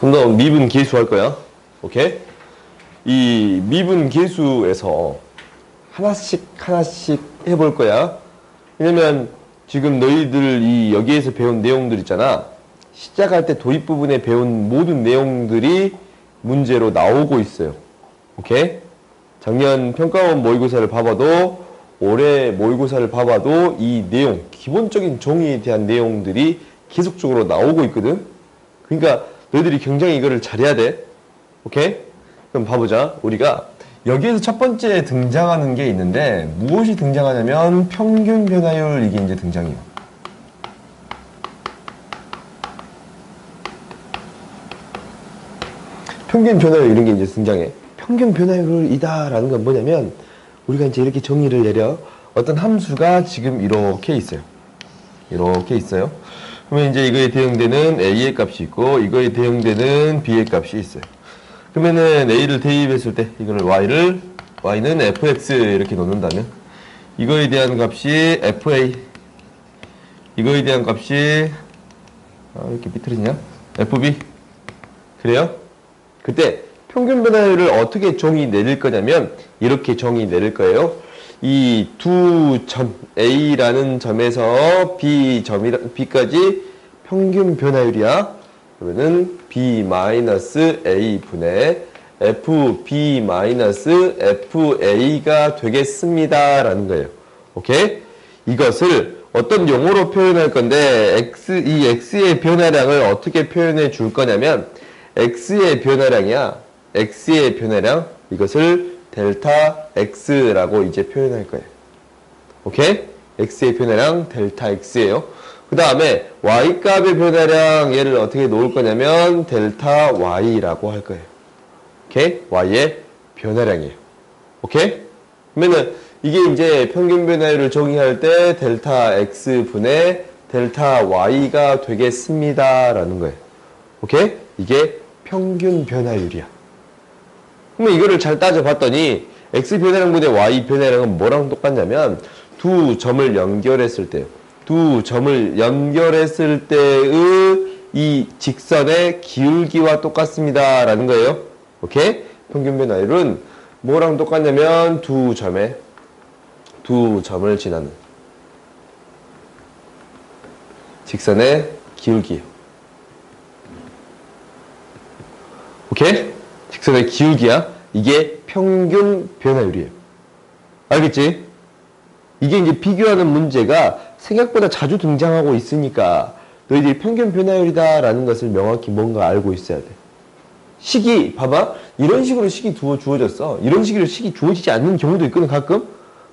좀 더 미분 계수 할 거야. 오케이? 이 미분 계수에서 하나씩 해볼 거야. 왜냐면 지금 너희들 여기에서 배운 내용들 있잖아. 시작할 때 도입 부분에 배운 모든 내용들이 문제로 나오고 있어요. 오케이? 작년 평가원 모의고사를 봐봐도 올해 모의고사를 봐봐도 이 내용, 기본적인 정의에 대한 내용들이 계속적으로 나오고 있거든. 그러니까 너희들이 굉장히 이거를 잘해야 돼. 오케이? 그럼 봐보자. 우리가 여기에서 첫 번째 등장하는 게 있는데 무엇이 등장하냐면 평균 변화율, 이게 이제 등장해요. 평균 변화율 이런 게 이제 등장해. 평균 변화율이다라는 건 뭐냐면 우리가 이제 이렇게 정의를 내려. 어떤 함수가 지금 이렇게 있어요. 이렇게 있어요. 그러면 이제 이거에 대응되는 a의 값이 있고 이거에 대응되는 b의 값이 있어요. 그러면은 a를 대입했을 때 이거를 y는 fx 이렇게 놓는다면 이거에 대한 값이 fa, 이거에 대한 값이 이렇게 비틀어지냐? fb. 그래요? 그때 평균 변화율을 어떻게 정의 내릴 거냐면 이렇게 정의 내릴 거예요. 이 두 점 A라는 점에서 B까지 평균 변화율이야. 그러면은 B-A 분의 FB-FA가 되겠습니다. 라는 거예요. 오케이? 이것을 어떤 용어로 표현할 건데 이 X의 변화량을 어떻게 표현해 줄 거냐면 X의 변화량이야. X의 변화량, 이것을 델타 X라고 이제 표현할 거예요. 오케이? X의 변화량 델타 X예요. 그 다음에 Y 값의 변화량, 얘를 어떻게 놓을 거냐면 델타 Y라고 할 거예요. 오케이? Y의 변화량이에요. 오케이? 그러면은 이게 이제 평균 변화율을 정의할 때 델타 X 분의 델타 Y가 되겠습니다. 라는 거예요. 오케이? 이게 평균 변화율이야. 그러면 이거를 잘 따져봤더니 X 변화량분의 Y 변화량은 뭐랑 똑같냐면 두 점을 연결했을 때, 때의 이 직선의 기울기와 똑같습니다. 라는 거예요. 오케이? 평균 변화율은 뭐랑 똑같냐면 두 점을 지나는 직선의 기울기예요. 오케이? 직선의 기울기야. 이게 평균 변화율이에요. 알겠지? 이게 이제 비교하는 문제가 생각보다 자주 등장하고 있으니까 너희들이 평균 변화율이다라는 것을 명확히 뭔가 알고 있어야 돼. 식이, 봐봐. 이런 식으로 식이 주어졌어. 이런 식으로 식이 주어지지 않는 경우도 있거든, 가끔.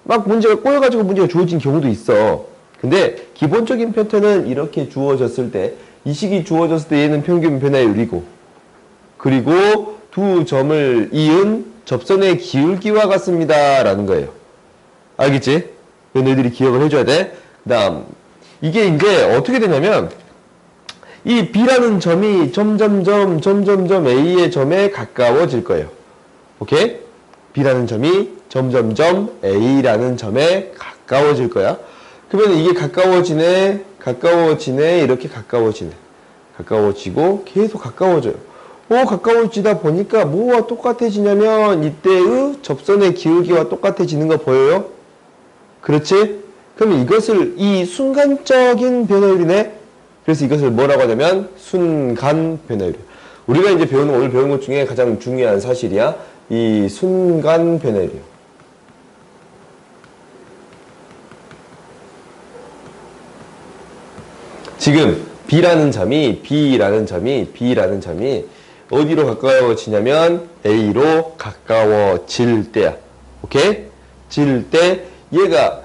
막 문제가 꼬여가지고 문제가 주어진 경우도 있어. 근데 기본적인 패턴은 이렇게 주어졌을 때, 이 식이 주어졌을 때 얘는 평균 변화율이고, 그리고 두 점을 이은 접선의 기울기와 같습니다. 라는 거예요. 알겠지? 너희들이 기억을 해줘야 돼. 그 다음, 이게 이제 어떻게 되냐면, 이 B라는 점이 점점점 A의 점에 가까워질 거예요. 오케이? B라는 점이 점점점 A라는 점에 가까워질 거야. 그러면 이게 가까워지네, 이렇게 가까워지네. 가까워지고 계속 가까워져요. 가까워지다 보니까 뭐와 똑같아지냐면 이때의 접선의 기울기와 똑같아지는 거 보여요? 그렇지? 그럼 이것을 이 순간적인 변화율이네? 그래서 이것을 뭐라고 하냐면 순간 변화율. 우리가 이제 오늘 배운 것 중에 가장 중요한 사실이야. 이 순간 변화율이요. 지금 B라는 점이 어디로 가까워지냐면 A로 가까워질 때야. 오케이? 질 때 얘가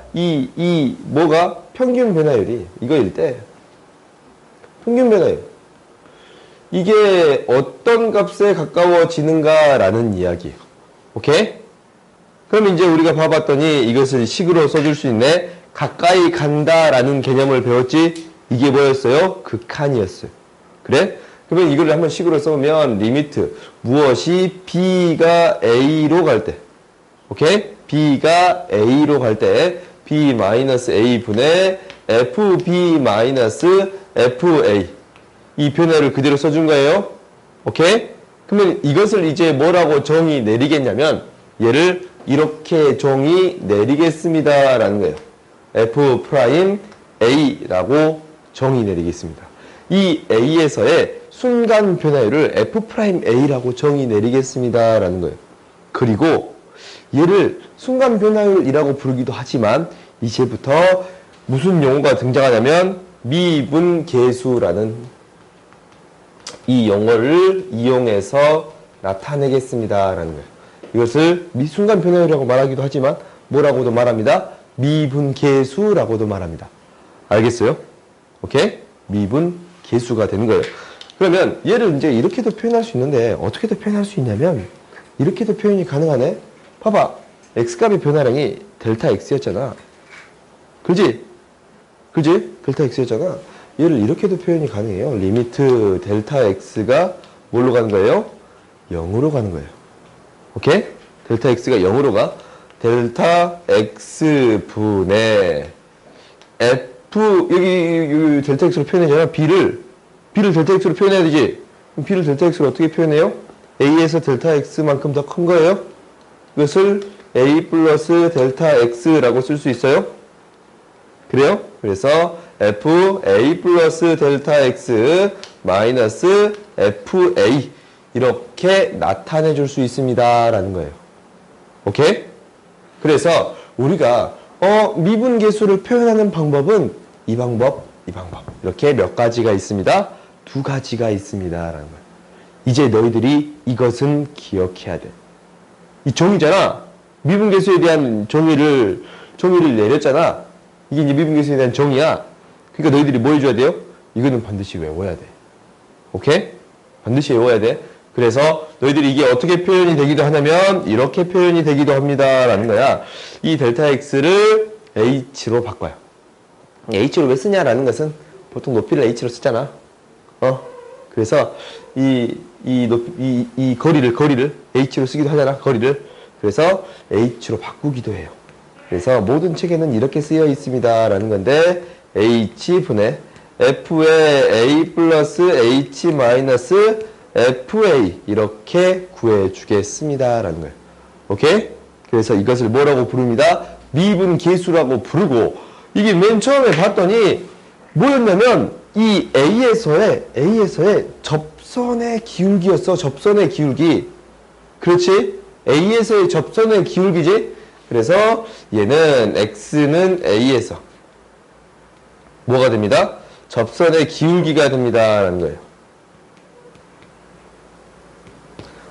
뭐가 평균 변화율이 이거일 때 평균 변화율. 이게 어떤 값에 가까워지는가라는 이야기예요. 오케이? 그럼 이제 우리가 봐봤더니 이것을 식으로 써줄 수 있네. 가까이 간다라는 개념을 배웠지? 이게 뭐였어요? 극한이었어요. 그래? 그러면 이걸 한번 식으로 써보면 리미트 무엇이 B가 A로 갈 때, 오케이? B가 A로 갈 때 B-A 분의 FB-FA 이 변화를 그대로 써준 거예요. 오케이? 그러면 이것을 이제 뭐라고 정의 내리겠냐면 얘를 이렇게 정의 내리겠습니다 라는 거예요. f 프라임 a라고 정의 내리겠습니다. 이 a에서의 순간 변화율을 f 프라임 a라고 정의 내리겠습니다 라는 거예요. 그리고 얘를 순간 변화율이라고 부르기도 하지만 이제부터 무슨 용어가 등장하냐면 미분계수라는 이 용어를 이용해서 나타내겠습니다 라는 거예요. 이것을 순간 변화율이라고 말하기도 하지만 뭐라고도 말합니다. 미분계수라고도 말합니다. 알겠어요? 오케이? 미분계수가 되는 거예요. 그러면 얘를 이제 이렇게도 표현할 수 있는데 어떻게도 표현할 수 있냐면 이렇게도 표현이 가능하네. 봐봐. x값의 변화량이 델타 x였잖아. 그지? 델타 x였잖아. 얘를 이렇게도 표현이 가능해요. 리미트 델타 x가 뭘로 가는 거예요? 0으로 가는 거예요. 오케이? 델타 x가 0으로 가. 델타 x분의 f 여기 델타 x로 표현하잖아. b를 델타 x로 표현해야 되지. 그럼 b를 델타 x로 어떻게 표현해요? a에서 델타 x만큼 더 큰 거예요. 이것을 a 플러스 델타 x라고 쓸 수 있어요. 그래요? 그래서 f a 플러스 델타 x 마이너스 f a 이렇게 나타내 줄 수 있습니다 라는 거예요. 오케이? 그래서 우리가 미분계수를 표현하는 방법은 이 방법 이렇게 몇 가지가 있습니다. 두 가지가 있습니다 라는 거예요. 이제 너희들이 이것은 기억해야 돼. 이 정의잖아. 미분계수에 대한 정의를 내렸잖아. 이게 이제 미분계수에 대한 정의야. 그러니까 너희들이 뭐 해줘야 돼요? 이거는 반드시 외워야 돼. 오케이? 반드시 외워야 돼. 그래서 너희들이 이게 어떻게 표현이 되기도 하냐면 이렇게 표현이 되기도 합니다 라는 거야. 이 델타 x를 h로 바꿔요. h로 왜 쓰냐라는 것은 보통 높이를 h로 쓰잖아. 그래서 이 거리를 h로 쓰기도 하잖아. 거리를. 그래서 h로 바꾸기도 해요. 그래서 모든 책에는 이렇게 쓰여 있습니다 라는 건데 h분의 f의 a 플러스 h 마이너스 fa 이렇게 구해주겠습니다 라는 거예요. 오케이? 그래서 이것을 뭐라고 부릅니다? 미분계수라고 부르고 이게 맨 처음에 봤더니 뭐였냐면 이 A에서의 접선의 기울기였어. 접선의 기울기. 그렇지? A에서의 접선의 기울기지? 그래서 얘는 X는 A에서 뭐가 됩니다? 접선의 기울기가 됩니다 라는 거예요.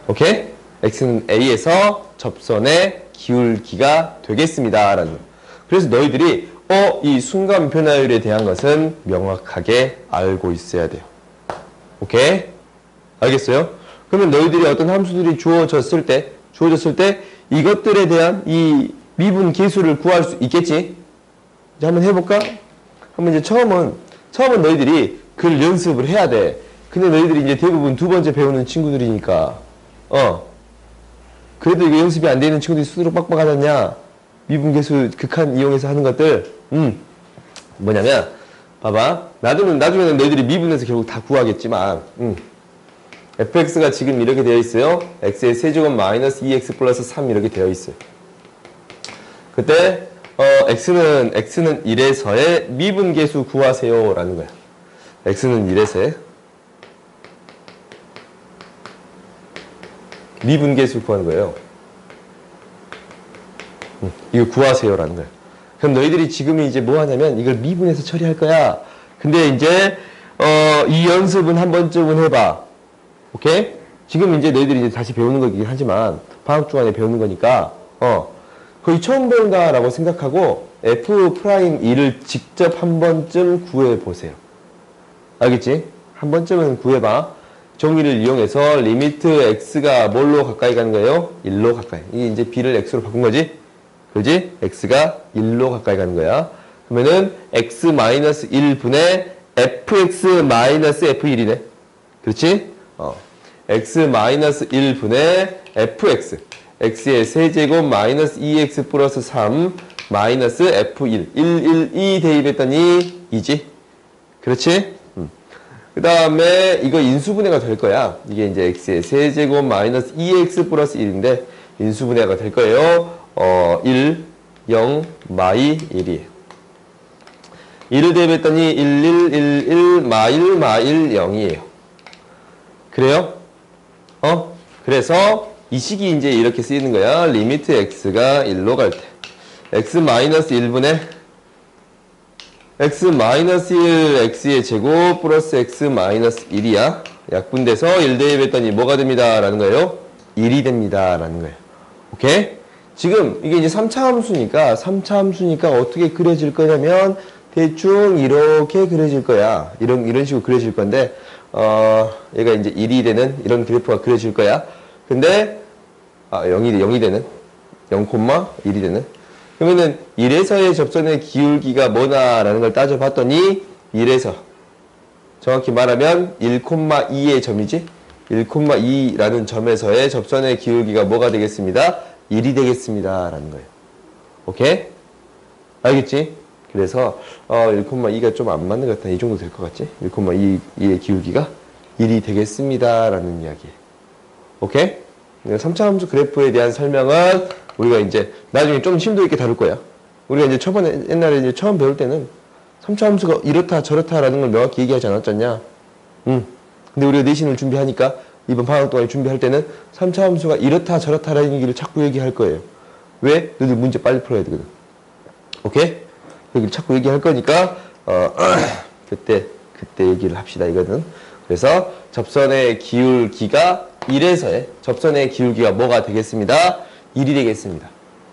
오케이? X는 A에서 접선의 기울기가 되겠습니다 라는 거예요. 그래서 너희들이 이 순간 변화율에 대한 것은 명확하게 알고 있어야 돼요. 오케이? 알겠어요? 그러면 너희들이 어떤 함수들이 주어졌을 때 이것들에 대한 이 미분계수를 구할 수 있겠지? 이제 한번 해볼까? 한번 이제 처음은 너희들이 글 연습을 해야 돼. 근데 너희들이 이제 대부분 두 번째 배우는 친구들이니까 그래도 이게 연습이 안 되는 친구들이 스스로 빡빡하지 않냐? 미분계수 극한 이용해서 하는 것들 뭐냐면 봐봐. 나중에는 너희들이 미분해서 결국 다 구하겠지만 fx가 지금 이렇게 되어 있어요. x의 세제곱 마이너스 2x 플러스 3 이렇게 되어 있어요. 그때 x는 1에서의 미분계수 구하세요 라는 거야. x는 1에서의 미분계수 구하는 거예요. 이거 구하세요 라는 거예요. 그럼 너희들이 지금 이제 뭐 하냐면 이걸 미분해서 처리할 거야. 근데 이제 이 연습은 한 번쯤은 해봐. 오케이? 지금 이제 너희들이 이제 다시 배우는 거긴 하지만 방학 중간에 배우는 거니까 거의 처음 배운다라고 생각하고 f'2를 직접 한 번쯤 구해 보세요. 알겠지? 한 번쯤은 구해봐. 정의를 이용해서 리미트 x가 뭘로 가까이 가는 거예요? 1로 가까이. 이게 이제 b를 x로 바꾼 거지? 그지? x가 1로 가까이 가는 거야. 그러면은 x-1분의 fx-f1이네. 그렇지? x-1분의 fx. x의 세제곱 마이너스 2x 플러스 3 마이너스 f1. 1, 1, 2 대입했더니 2지? 그렇지? 그 다음에 이거 인수분해가 될 거야. 이게 이제 x의 세제곱 마이너스 2x 플러스 1인데 인수분해가 될 거예요. 1, 0, 마이 1이에요. 1을 대입했더니 1, 1, 1, 1, 마일, 마일 0이에요. 그래요? 그래서 이 식이 이제 이렇게 쓰이는 거야. 리미트 x가 1로 갈 때. x 마이너스 1분의 x 마이너스 1 x의 제곱 플러스 x 마이너스 1이야. 약분돼서 1 대입했더니 뭐가 됩니다. 라는 거예요. 1이 됩니다. 라는 거예요. 오케이? 지금 이게 이제 3차 함수니까 3차 함수니까 어떻게 그려질 거냐면 대충 이렇게 그려질 거야. 이런 식으로 그려질 건데 얘가 이제 1이 되는 이런 그래프가 그려질 거야. 근데 0이 되는 0,1이 되는 그러면은 1에서의 접선의 기울기가 뭐나라는 걸 따져봤더니 1에서 정확히 말하면 1,2의 점이지 1,2라는 점에서의 접선의 기울기가 뭐가 되겠습니다? 1이 되겠습니다 라는 거예요. 오케이? 알겠지? 그래서 1,2가 좀 안 맞는 것 같아. 이 정도 될 것 같지? 1,2의 기울기가 1이 되겠습니다 라는 이야기예요. 오케이? 3차 함수 그래프에 대한 설명은 우리가 이제 나중에 좀 심도 있게 다룰 거야. 우리가 이제 옛날에 이제 처음 배울 때는 3차 함수가 이렇다 저렇다라는 걸 명확히 얘기하지 않았잖냐. 근데 우리가 내신을 준비하니까 이번 방학 동안에 준비할 때는 3차 함수가 이렇다 저렇다라는 얘기를 자꾸 얘기할 거예요. 왜? 너희들 문제 빨리 풀어야 되거든. 오케이? 여기 자꾸 얘기할 거니까 그때 얘기를 합시다 이거는. 그래서 접선의 기울기가 1에서의 접선의 기울기가 뭐가 되겠습니다? 1이 되겠습니다.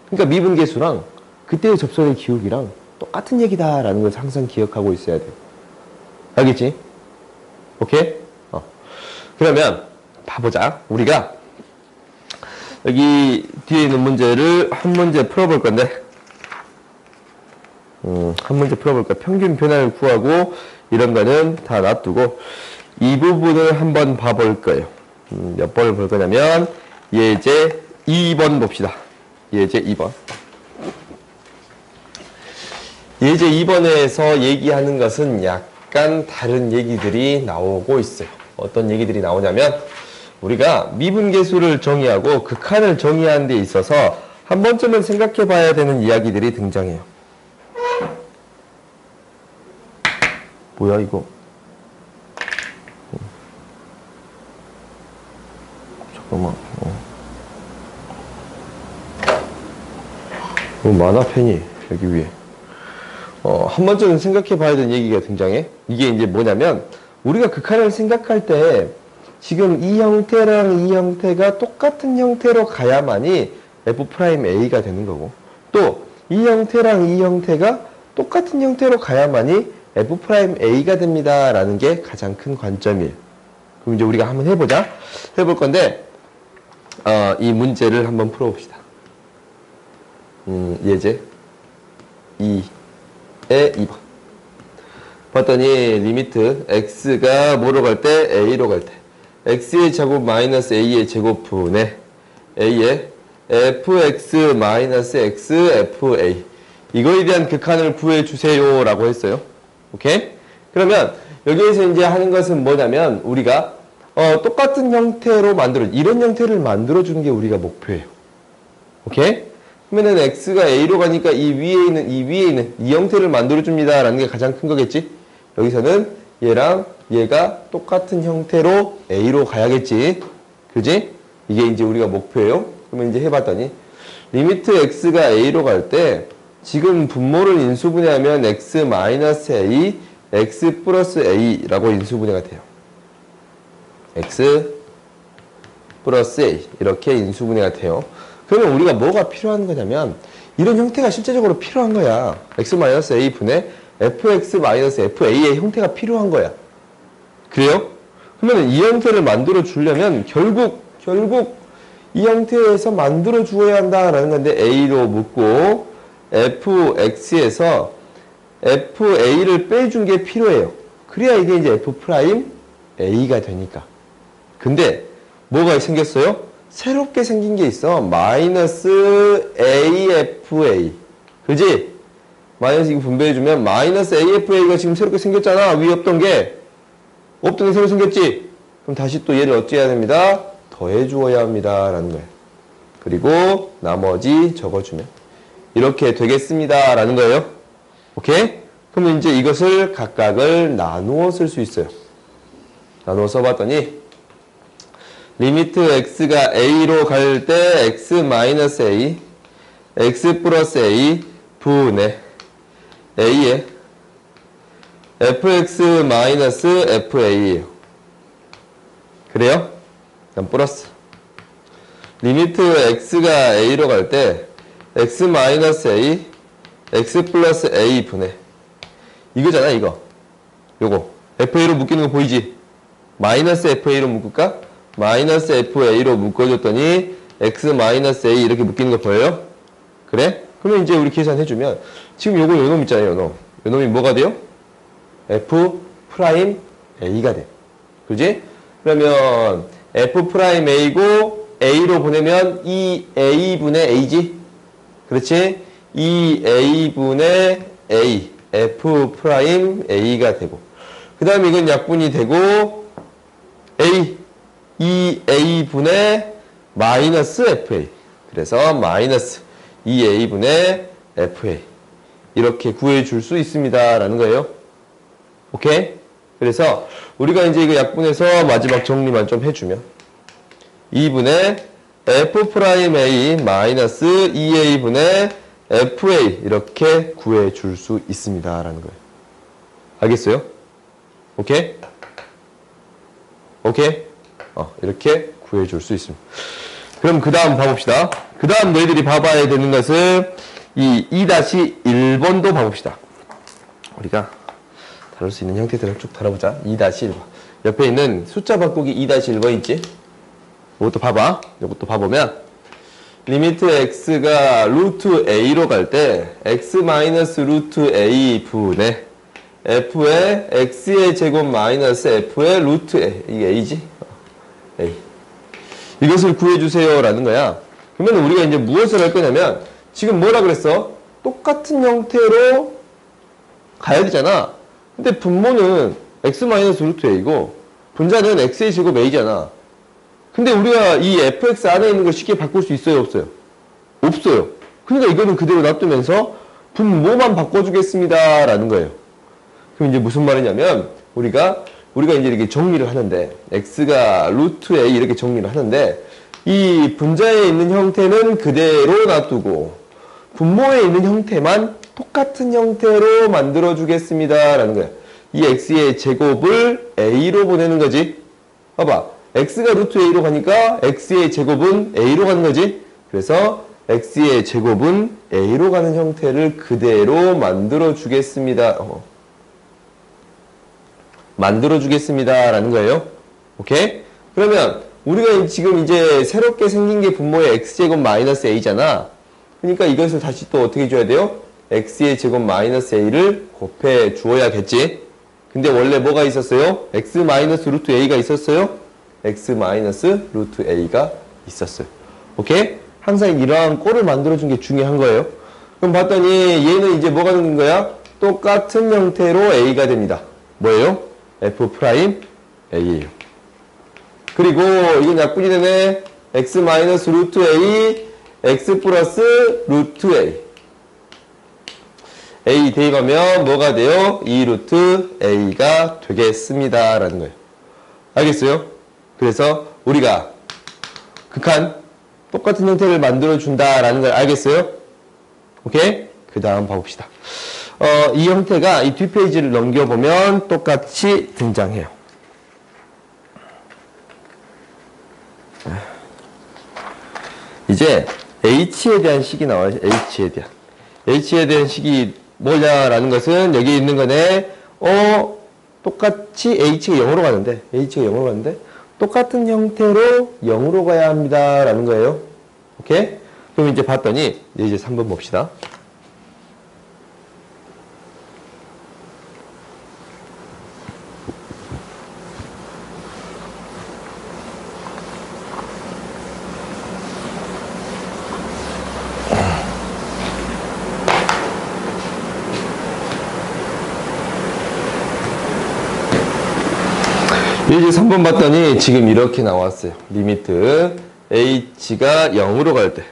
그러니까 미분계수랑 그때의 접선의 기울기랑 똑같은 얘기다라는 걸 항상 기억하고 있어야 돼요. 알겠지? 오케이? 그러면 봐보자. 우리가 여기 뒤에 있는 문제를 한 문제 풀어볼 건데 한 문제 풀어볼 거야. 평균 변화를 구하고 이런 거는 다 놔두고 이 부분을 한번 봐볼 거예요. 몇 번을 볼 거냐면 예제 2번 봅시다. 예제 2번. 예제 2번에서 얘기하는 것은 약간 다른 얘기들이 나오고 있어요. 어떤 얘기들이 나오냐면 우리가 미분계수를 정의하고 극한을 정의하는 데 있어서 한 번쯤은 생각해 봐야 되는 이야기들이 등장해요. 뭐야 이거? 잠깐만. 많아 펜이 여기 위에. 한 번쯤은 생각해 봐야 되는 얘기가 등장해. 이게 이제 뭐냐면 우리가 극한을 생각할 때 지금 이 형태랑 이 형태가 똑같은 형태로 가야만이 f'A가 되는 거고 또 이 형태랑 이 형태가 똑같은 형태로 가야만이 f'A가 됩니다 라는 게 가장 큰 관점이에요. 그럼 이제 우리가 한번 해볼 건데 이 문제를 한번 풀어봅시다. 예제 2의 2번 봤더니 리미트 x가 뭐로 갈 때? a로 갈 때 x의 제곱 마이너스 a의 제곱분의 a의 fx 마이너스 x fa 이거에 대한 극한을 구해주세요 라고 했어요. 오케이? 그러면 여기에서 이제 하는 것은 뭐냐면 우리가 똑같은 형태로 이런 형태를 만들어주는 게 우리가 목표예요. 오케이? 그러면은 x가 a로 가니까 이 위에 있는 이 형태를 만들어줍니다 라는 게 가장 큰 거겠지? 여기서는 얘랑 얘가 똑같은 형태로 a로 가야겠지? 그지? 이게 이제 우리가 목표예요. 그러면 이제 해봤더니 리미트 x가 a로 갈 때 지금 분모를 인수분해하면 x 마이너스 a, x 플러스 a라고 인수분해가 돼요. x 플러스 a 이렇게 인수분해가 돼요. 그러면 우리가 뭐가 필요한 거냐면 이런 형태가 실제적으로 필요한 거야. x 마이너스 a 분의 fx 마이너스 fa의 형태가 필요한 거야. 그래요? 그러면 이 형태를 만들어 주려면 결국 이 형태에서 만들어 주어야 한다라는 건데 a로 묶고 fx에서 fa를 빼준 게 필요해요. 그래야 이게 이제 f'a가 되니까. 근데 뭐가 생겼어요? 새롭게 생긴 게 있어. 마이너스 AFA. 그지? 마이너스 이거 분배해주면 마이너스 AFA가 지금 새롭게 생겼잖아. 위에 없던 게. 없던 게 새로 생겼지? 그럼 다시 또 얘를 어찌 해야 됩니다? 더해 주어야 합니다. 라는 거예요. 그리고 나머지 적어주면 이렇게 되겠습니다. 라는 거예요. 오케이? 그러면 이제 이것을 각각을 나누어 쓸 수 있어요. 나누어 써봤더니 리미트 x가 a로 갈 때 x 마이너스 a, x 플러스 a 분의 a에 fx 마이너스 fa예요. 그래요? 그럼 플러스 리미트 x가 a로 갈 때 x 마이너스 a, x 플러스 a 분의 이거잖아 이거. 요거 fa로 묶이는 거 보이지? 마이너스 fa로 묶을까? 마이너스 fa로 묶어줬더니 x 마이너스 a 이렇게 묶이는 거 보여요? 그래? 그러면 이제 우리 계산해주면 지금 요거 요놈 있잖아요. 요놈. 요놈이 뭐가 돼요? f 프라임 a가 돼. 그지? 그러면 f 프라임 a고 a로 보내면 2a분의 a지? 그렇지? 2a분의 a f 프라임 a가 되고 그 다음에 이건 약분이 되고 a 2a분의 마이너스 fa 그래서 마이너스 2a분의 fa 이렇게 구해줄 수 있습니다 라는 거예요. 오케이? 그래서 우리가 이제 이거 약분해서 마지막 정리만 좀 해주면 2분의 f'a 마이너스 2a분의 fa 이렇게 구해줄 수 있습니다 라는 거예요. 알겠어요? 오케이? 오케이? 이렇게 구해줄 수 있습니다. 그럼 그 다음 봐봅시다. 그 다음 너희들이 봐봐야 되는 것은 이 2-1번도 봐봅시다. 우리가 다룰 수 있는 형태들을 쭉 다뤄보자. 2-1번. 옆에 있는 숫자 바꾸기 2-1번 있지? 이것도 봐봐. 이것도 봐보면 리미트 x가 루트 a로 갈 때 x 마이너스 루트 a 분의 f의 x의 제곱 마이너스 f의 루트 a 이게 a지? a 이것을 구해주세요 라는 거야. 그러면 우리가 이제 무엇을 할 거냐면 지금 뭐라 그랬어? 똑같은 형태로 가야 되잖아. 근데 분모는 x 마이너스 루트 a고 분자는 x의 제곱 a잖아. 근데 우리가 이 fx 안에 있는 걸 쉽게 바꿀 수 있어요? 없어요? 없어요. 그러니까 이거는 그대로 놔두면서 분모만 바꿔주겠습니다 라는 거예요. 그럼 이제 무슨 말이냐면 우리가 이제 이렇게 정리를 하는데 x가 루트 a 이렇게 정리를 하는데 이 분자에 있는 형태는 그대로 놔두고 분모에 있는 형태만 똑같은 형태로 만들어 주겠습니다 라는 거예요. 이 x의 제곱을 a로 보내는 거지. 봐봐. x가 루트 a로 가니까 x의 제곱은 a로 가는 거지. 그래서 x의 제곱은 a로 가는 형태를 그대로 만들어 주겠습니다. 만들어 주겠습니다 라는 거예요. 오케이? 그러면 우리가 지금 이제 새롭게 생긴 게 분모의 x제곱 마이너스 a잖아. 그러니까 이것을 다시 또 어떻게 줘야 돼요? x의 제곱 마이너스 a를 곱해 주어야겠지. 근데 원래 뭐가 있었어요? x 마이너스 루트 a가 있었어요? x 마이너스 루트 a가 있었어요. 오케이? 항상 이러한 꼴을 만들어준 게 중요한 거예요. 그럼 봤더니 얘는 이제 뭐가 되는 거야? 똑같은 형태로 a가 됩니다. 뭐예요? f 프라임 a예요. 그리고 이건 약분이 되네. x 마이너스 루트 a, x 플러스 루트 a. a 대입하면 뭐가 돼요? 2 루트 a가 되겠습니다 라는 거예요. 알겠어요? 그래서 우리가 극한 똑같은 형태를 만들어준다 라는 걸 알겠어요? 오케이? 그 다음 봐봅시다. 이 형태가 이 뒷페이지를 넘겨보면 똑같이 등장해요. 이제 h에 대한 식이 나와요. h에 대한 식이 뭐냐라는 것은 여기 있는 거네. 똑같이 h가 0으로 가는데 똑같은 형태로 0으로 가야 합니다 라는 거예요. 오케이? 그럼 이제 봤더니 이제 3번 봅시다. 이제 3번 봤더니 지금 이렇게 나왔어요. 리미트 h가 0으로 갈 때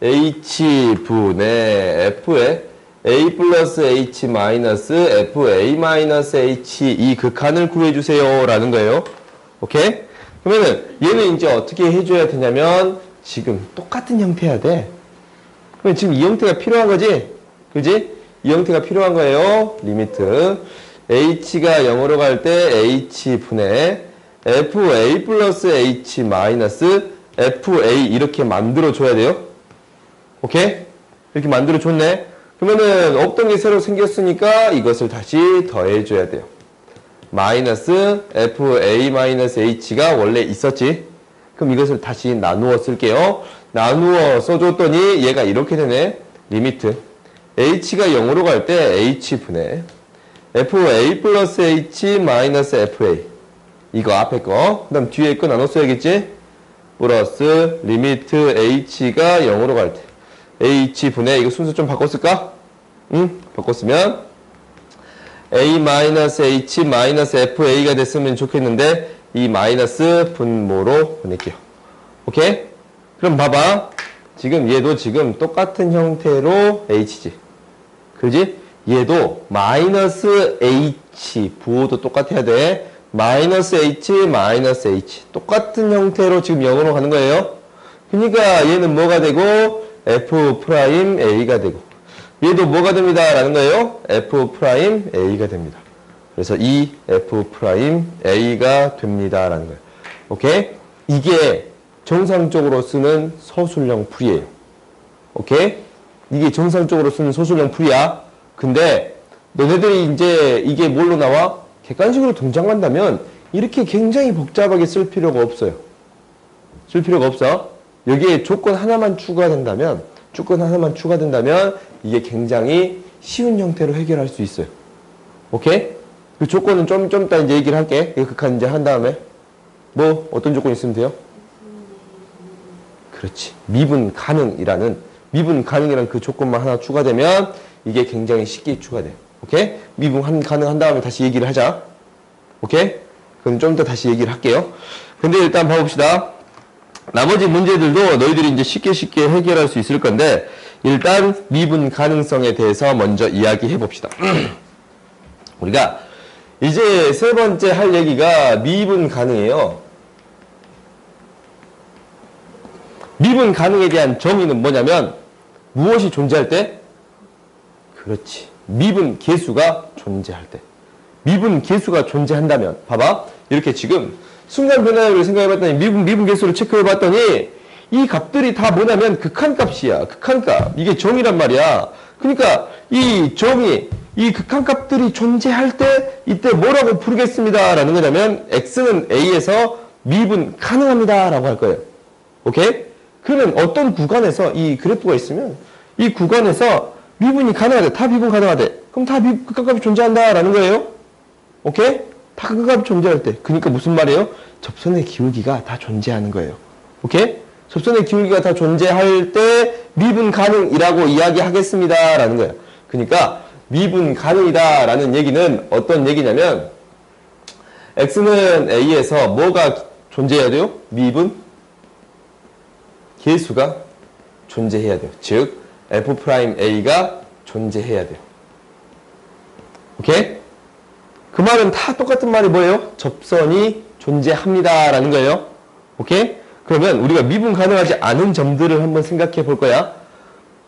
h분의 f에 a 플러스 h 마이너스 fa 마이너스 h 이 극한을 구해주세요 라는 거예요. 오케이? 그러면은 얘는 이제 어떻게 해줘야 되냐면 지금 똑같은 형태야 돼. 그럼 지금 이 형태가 필요한 거지? 그지? 이 형태가 필요한 거예요. 리미트 h가 0으로 갈 때 h분의 fa 플러스 h 마이너스 fa 이렇게 만들어줘야 돼요. 오케이? 이렇게 만들어줬네. 그러면은 없던 게 새로 생겼으니까 이것을 다시 더해줘야 돼요. 마이너스 fa 마이너스 h가 원래 있었지. 그럼 이것을 다시 나누어 쓸게요. 나누어 써줬더니 얘가 이렇게 되네. 리미트 h가 0으로 갈 때 h분의 fa 플러스 h 마이너스 fa 이거 앞에 거 그 다음 뒤에 거 나눠 써야겠지. 플러스 리미트 h가 0으로 갈 때 h분의 이거 순서 좀 바꿨을까? 응? 바꿨으면 a 마이너스 h 마이너스 fa가 됐으면 좋겠는데 이 마이너스 분모로 보낼게요. 오케이? 그럼 봐봐. 지금 얘도 지금 똑같은 형태로 h지. 그지? 얘도 마이너스 h 부호도 똑같아야 돼. 마이너스 h 마이너스 h 똑같은 형태로 지금 0으로 가는 거예요. 그러니까 얘는 뭐가 되고 f 프라임 a가 되고 얘도 뭐가 됩니다 라는 거예요. f 프라임 a가 됩니다. 그래서 이 f 프라임 a가 됩니다 라는 거예요. 오케이? 이게 정상적으로 쓰는 서술형 풀이에요. 오케이? 이게 정상적으로 쓰는 서술형 풀이야. 근데 너네들이 이제 이게 뭘로 나와? 객관식으로 등장한다면 이렇게 굉장히 복잡하게 쓸 필요가 없어요. 쓸 필요가 없어. 여기에 조건 하나만 추가된다면 이게 굉장히 쉬운 형태로 해결할 수 있어요. 오케이? 그 조건은 좀 이따 이제 얘기를 할게. 극한 이제 한 다음에. 뭐, 어떤 조건 있으면 돼요? 그렇지. 미분 가능이라는 그 조건만 하나 추가되면 이게 굉장히 쉽게 추가돼요. 오케이? 미분 가능한 다음에 다시 얘기를 하자. 오케이? 그럼 좀 더 다시 얘기를 할게요. 근데 일단 봐봅시다. 나머지 문제들도 너희들이 이제 쉽게 해결할 수 있을 건데 일단 미분 가능성에 대해서 먼저 이야기해 봅시다. 우리가 이제 세 번째 할 얘기가 미분 가능이에요. 미분 가능에 대한 정의는 뭐냐면 무엇이 존재할 때? 그렇지. 미분 계수가 존재할 때. 미분 계수가 존재한다면 봐봐. 이렇게 지금 순간 변화율을 생각해봤더니 미분 계수를 체크해봤더니 이 값들이 다 뭐냐면 극한값이야. 극한값. 이게 정의란 말이야. 그러니까 이 정의, 이 극한값들이 존재할 때 이때 뭐라고 부르겠습니다 라는 거냐면 x는 a에서 미분 가능합니다 라고 할 거예요. 오케이? 그러면 어떤 구간에서 이 그래프가 있으면 이 구간에서 미분이 가능하대. 다 미분 가능하대. 그럼 다 극한값이 존재한다 라는 거예요. 오케이? 다 극한값이 존재할 때. 그러니까 무슨 말이에요? 접선의 기울기가 다 존재하는 거예요. 오케이? 접선의 기울기가 다 존재할 때 미분 가능이라고 이야기하겠습니다 라는 거예요. 그러니까 미분 가능이다 라는 얘기는 어떤 얘기냐면 x는 a에서 뭐가 존재해야 돼요? 미분 계수가 존재해야 돼요. 즉 f'a가 존재해야 돼요. 오케이? 그 말은 다 똑같은 말이 뭐예요? 접선이 존재합니다 라는 거예요. 오케이? 그러면 우리가 미분 가능하지 않은 점들을 한번 생각해 볼 거야.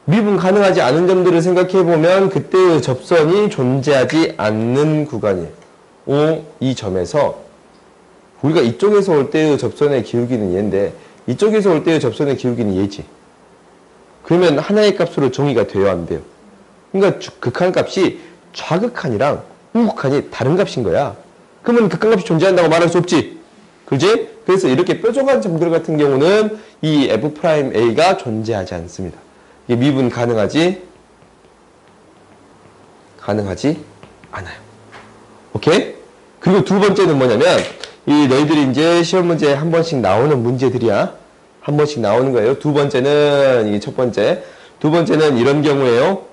미분 가능하지 않은 점들을 생각해 보면 그때의 접선이 존재하지 않는 구간이에요. 이 점에서 우리가 이쪽에서 올 때의 접선의 기울기는 얘인데 이쪽에서 올 때의 접선의 기울기는 얘지. 그러면 하나의 값으로 정의가 되어야 안 돼요. 그러니까 극한값이 좌극한이랑 우극한이 다른 값인 거야. 그러면 극한값이 존재한다고 말할 수 없지. 그렇지? 그래서 이렇게 뾰족한 점들 같은 경우는 이 f'a가 존재하지 않습니다. 이게 미분 가능하지 않아요. 오케이? 그리고 두 번째는 뭐냐면 이 너희들이 이제 시험 문제에 한 번씩 나오는 문제들이야. 한 번씩 나오는 거예요. 두 번째는 이게 첫 번째. 두 번째는 이런 경우에요.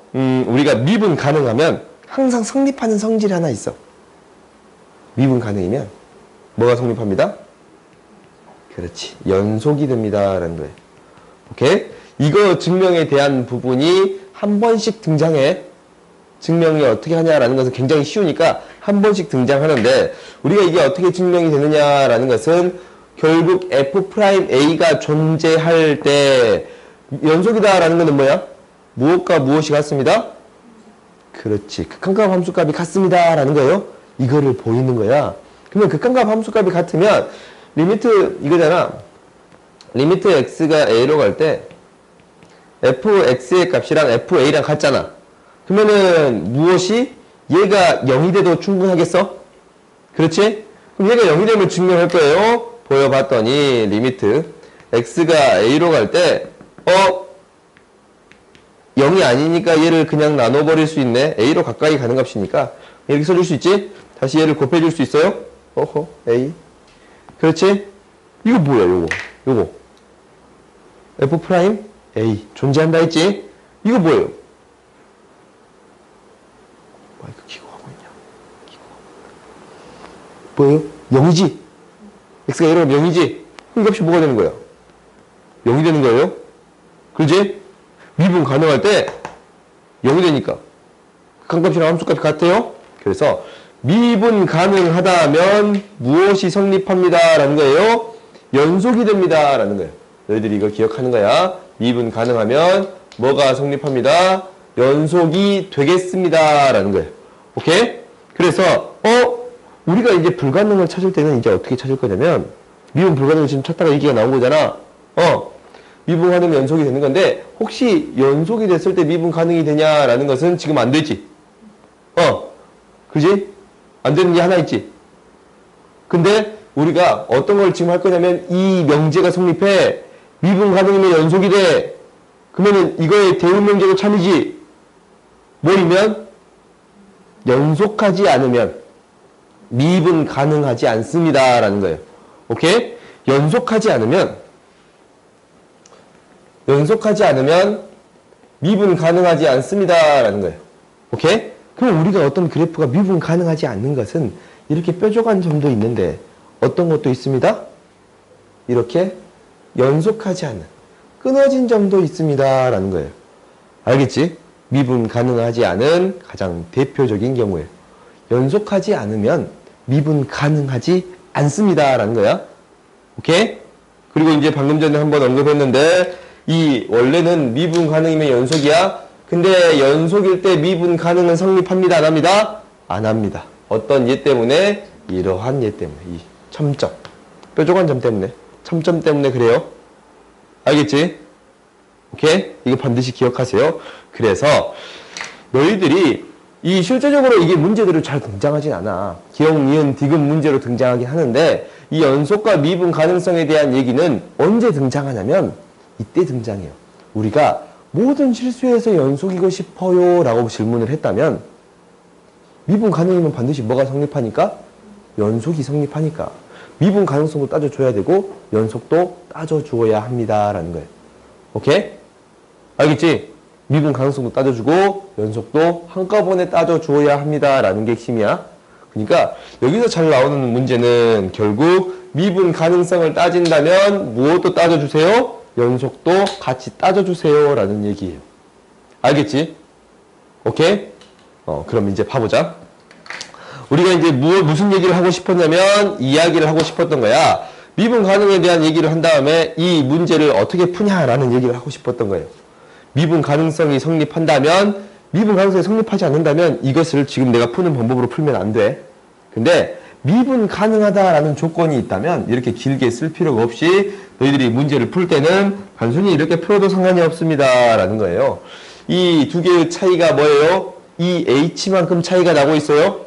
우리가 미분 가능하면 항상 성립하는 성질이 하나 있어. 미분 가능이면 뭐가 성립합니다? 그렇지. 연속이 됩니다. 라는 거예요. 오케이? 이거 증명에 대한 부분이 한 번씩 등장해. 증명이 어떻게 하냐라는 것은 굉장히 쉬우니까 한 번씩 등장하는데 우리가 이게 어떻게 증명이 되느냐라는 것은 결국 F'A가 존재할 때 연속이다라는 것은 뭐야? 무엇과 무엇이 같습니다? 그렇지. 극한값 함수값이 같습니다라는 거예요. 이거를 보이는 거야. 그러면 극한값 함수값이 같으면 리미트 이거잖아. 리미트 x가 a로 갈 때 fx의 값이랑 fa랑 같잖아. 그러면은 무엇이 얘가 0이 돼도 충분하겠어? 그렇지? 그럼 얘가 0이 되면 증명할 거예요. 보여봤더니 리미트 x가 a로 갈 때 0이 아니니까 얘를 그냥 나눠버릴 수 있네. a로 가까이 가는 값이니까 이렇게 써줄 수 있지? 다시 얘를 곱해줄 수 있어요? 어허 a 그렇지? 이거 뭐야 요거 f' a 존재한다 했지? 이거 뭐예요? 마이크 키고 하고 있냐? 뭐예요? 0이지? x가 a로 가면 0이지? 그럼 이 값이 뭐가 되는 거야? 0이 되는 거예요? 그렇지? 미분 가능할 때 0이 되니까 극한값이랑 함수값이 같아요? 그래서 미분 가능하다면 무엇이 성립합니다 라는 거예요? 연속이 됩니다 라는 거예요. 너희들이 이거 기억하는 거야. 미분 가능하면 뭐가 성립합니다? 연속이 되겠습니다 라는 거예요. 오케이? 그래서 우리가 이제 불가능을 찾을 때는 이제 어떻게 찾을 거냐면 미분 불가능을 지금 찾다가 얘기가 나온 거잖아. 미분 가능이 연속이 되는 건데 혹시 연속이 됐을 때 미분 가능이 되냐라는 것은 지금 안 되지. 그지? 안 되는 게 하나 있지. 근데 우리가 어떤 걸 지금 할 거냐면 이 명제가 성립해. 미분 가능이면 연속이 돼. 그러면은 이거의 대응 명제도 참이지. 뭐이면 연속하지 않으면 미분 가능하지 않습니다 라는 거예요. 오케이? 연속하지 않으면 미분 가능하지 않습니다 라는 거예요. 오케이? 그럼 우리가 어떤 그래프가 미분 가능하지 않는 것은 이렇게 뾰족한 점도 있는데 어떤 것도 있습니다? 이렇게 연속하지 않는 끊어진 점도 있습니다 라는 거예요. 알겠지? 미분 가능하지 않은 가장 대표적인 경우에 연속하지 않으면 미분 가능하지 않습니다 라는 거야. 오케이? 그리고 이제 방금 전에 한번 언급했는데 이 원래는 미분 가능이면 연속이야. 근데 연속일 때 미분 가능은 성립합니다 안 합니다? 안 합니다. 어떤 얘 때문에? 이러한 얘 때문에. 이 첨점. 뾰족한 점 때문에. 첨점 때문에 그래요. 알겠지? 오케이? 이거 반드시 기억하세요. 그래서 너희들이 이 실제적으로 이게 문제대로 잘 등장하진 않아. 기억, 니은, 디귿 문제로 등장하긴 하는데 이 연속과 미분 가능성에 대한 얘기는 언제 등장하냐면 이때 등장해요. 우리가 모든 실수에서 연속이고 싶어요 라고 질문을 했다면 미분 가능이면 반드시 뭐가 성립하니까? 연속이 성립하니까 미분 가능성도 따져줘야 되고 연속도 따져주어야 합니다 라는 거예요. 오케이? 알겠지? 미분 가능성도 따져주고 연속도 한꺼번에 따져주어야 합니다 라는 게 핵심이야. 그러니까 여기서 잘 나오는 문제는 결국 미분 가능성을 따진다면 무엇도 따져주세요? 연속도 같이 따져주세요 라는 얘기예요. 알겠지? 오케이? 그럼 이제 봐보자. 우리가 이제 무슨 얘기를 하고 싶었냐면 이야기를 하고 싶었던 거야. 미분 가능에 대한 얘기를 한 다음에 이 문제를 어떻게 푸냐라는 얘기를 하고 싶었던 거예요. 미분 가능성이 성립한다면 미분 가능성이 성립하지 않는다면 이것을 지금 내가 푸는 방법으로 풀면 안 돼. 근데 미분 가능하다라는 조건이 있다면 이렇게 길게 쓸 필요가 없이 너희들이 문제를 풀 때는 단순히 이렇게 풀어도 상관이 없습니다 라는 거예요. 이 두 개의 차이가 뭐예요? 이 h만큼 차이가 나고 있어요.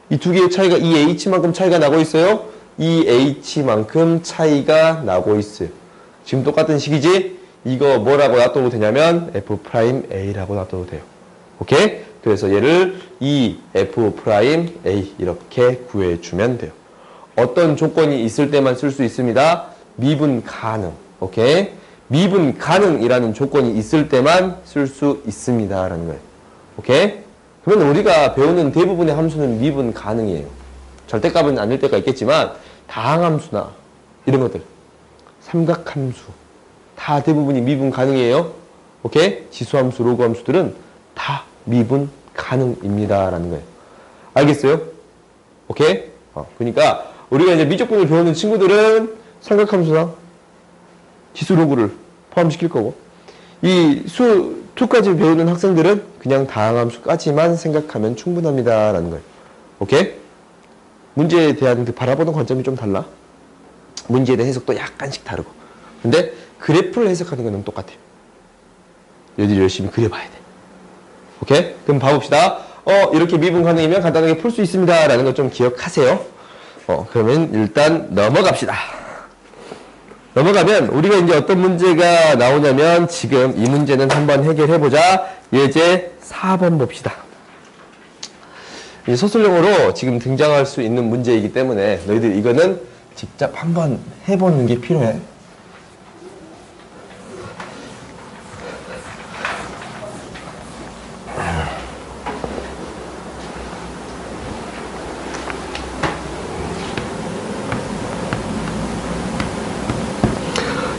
이 두 개의 차이가 이 h만큼 차이가 나고 있어요. 이 h만큼 차이가 나고 있어요. 지금 똑같은 식이지? 이거 뭐라고 놔둬도 되냐면 F'A라고 놔둬도 돼요. 오케이? 그래서 얘를 이 F'A 이렇게 구해주면 돼요. 어떤 조건이 있을 때만 쓸 수 있습니다. 미분 가능. 오케이? 미분 가능이라는 조건이 있을 때만 쓸 수 있습니다. 라는 거예요. 오케이? 그러면 우리가 배우는 대부분의 함수는 미분 가능이에요. 절대값은 아닐 때가 있겠지만 다항함수나 이런 것들, 삼각함수 다 대부분이 미분 가능해요. 오케이? 지수함수, 로그함수들은 다 미분 가능입니다 라는 거예요. 알겠어요? 오케이? 그러니까 우리가 이제 미적분을 배우는 친구들은 삼각함수나 지수, 로그를 포함시킬 거고, 이 수 2까지 배우는 학생들은 그냥 다항함수까지만 생각하면 충분합니다 라는 거예요. 오케이? 문제에 대한 그 바라보는 관점이 좀 달라. 문제에 대한 해석도 약간씩 다르고. 근데 그래프를 해석하는 거는 똑같아요. 여기를 열심히 그려봐야 돼. 오케이? 그럼 봐봅시다. 이렇게 미분 가능이면 간단하게 풀 수 있습니다 라는 거 좀 기억하세요. 그러면 일단 넘어갑시다. 넘어가면 우리가 이제 어떤 문제가 나오냐면, 지금 이 문제는 한번 해결해보자. 예제 4번 봅시다. 서술형으로 지금 등장할 수 있는 문제이기 때문에 너희들 이거는 직접 한번 해보는 게 필요해.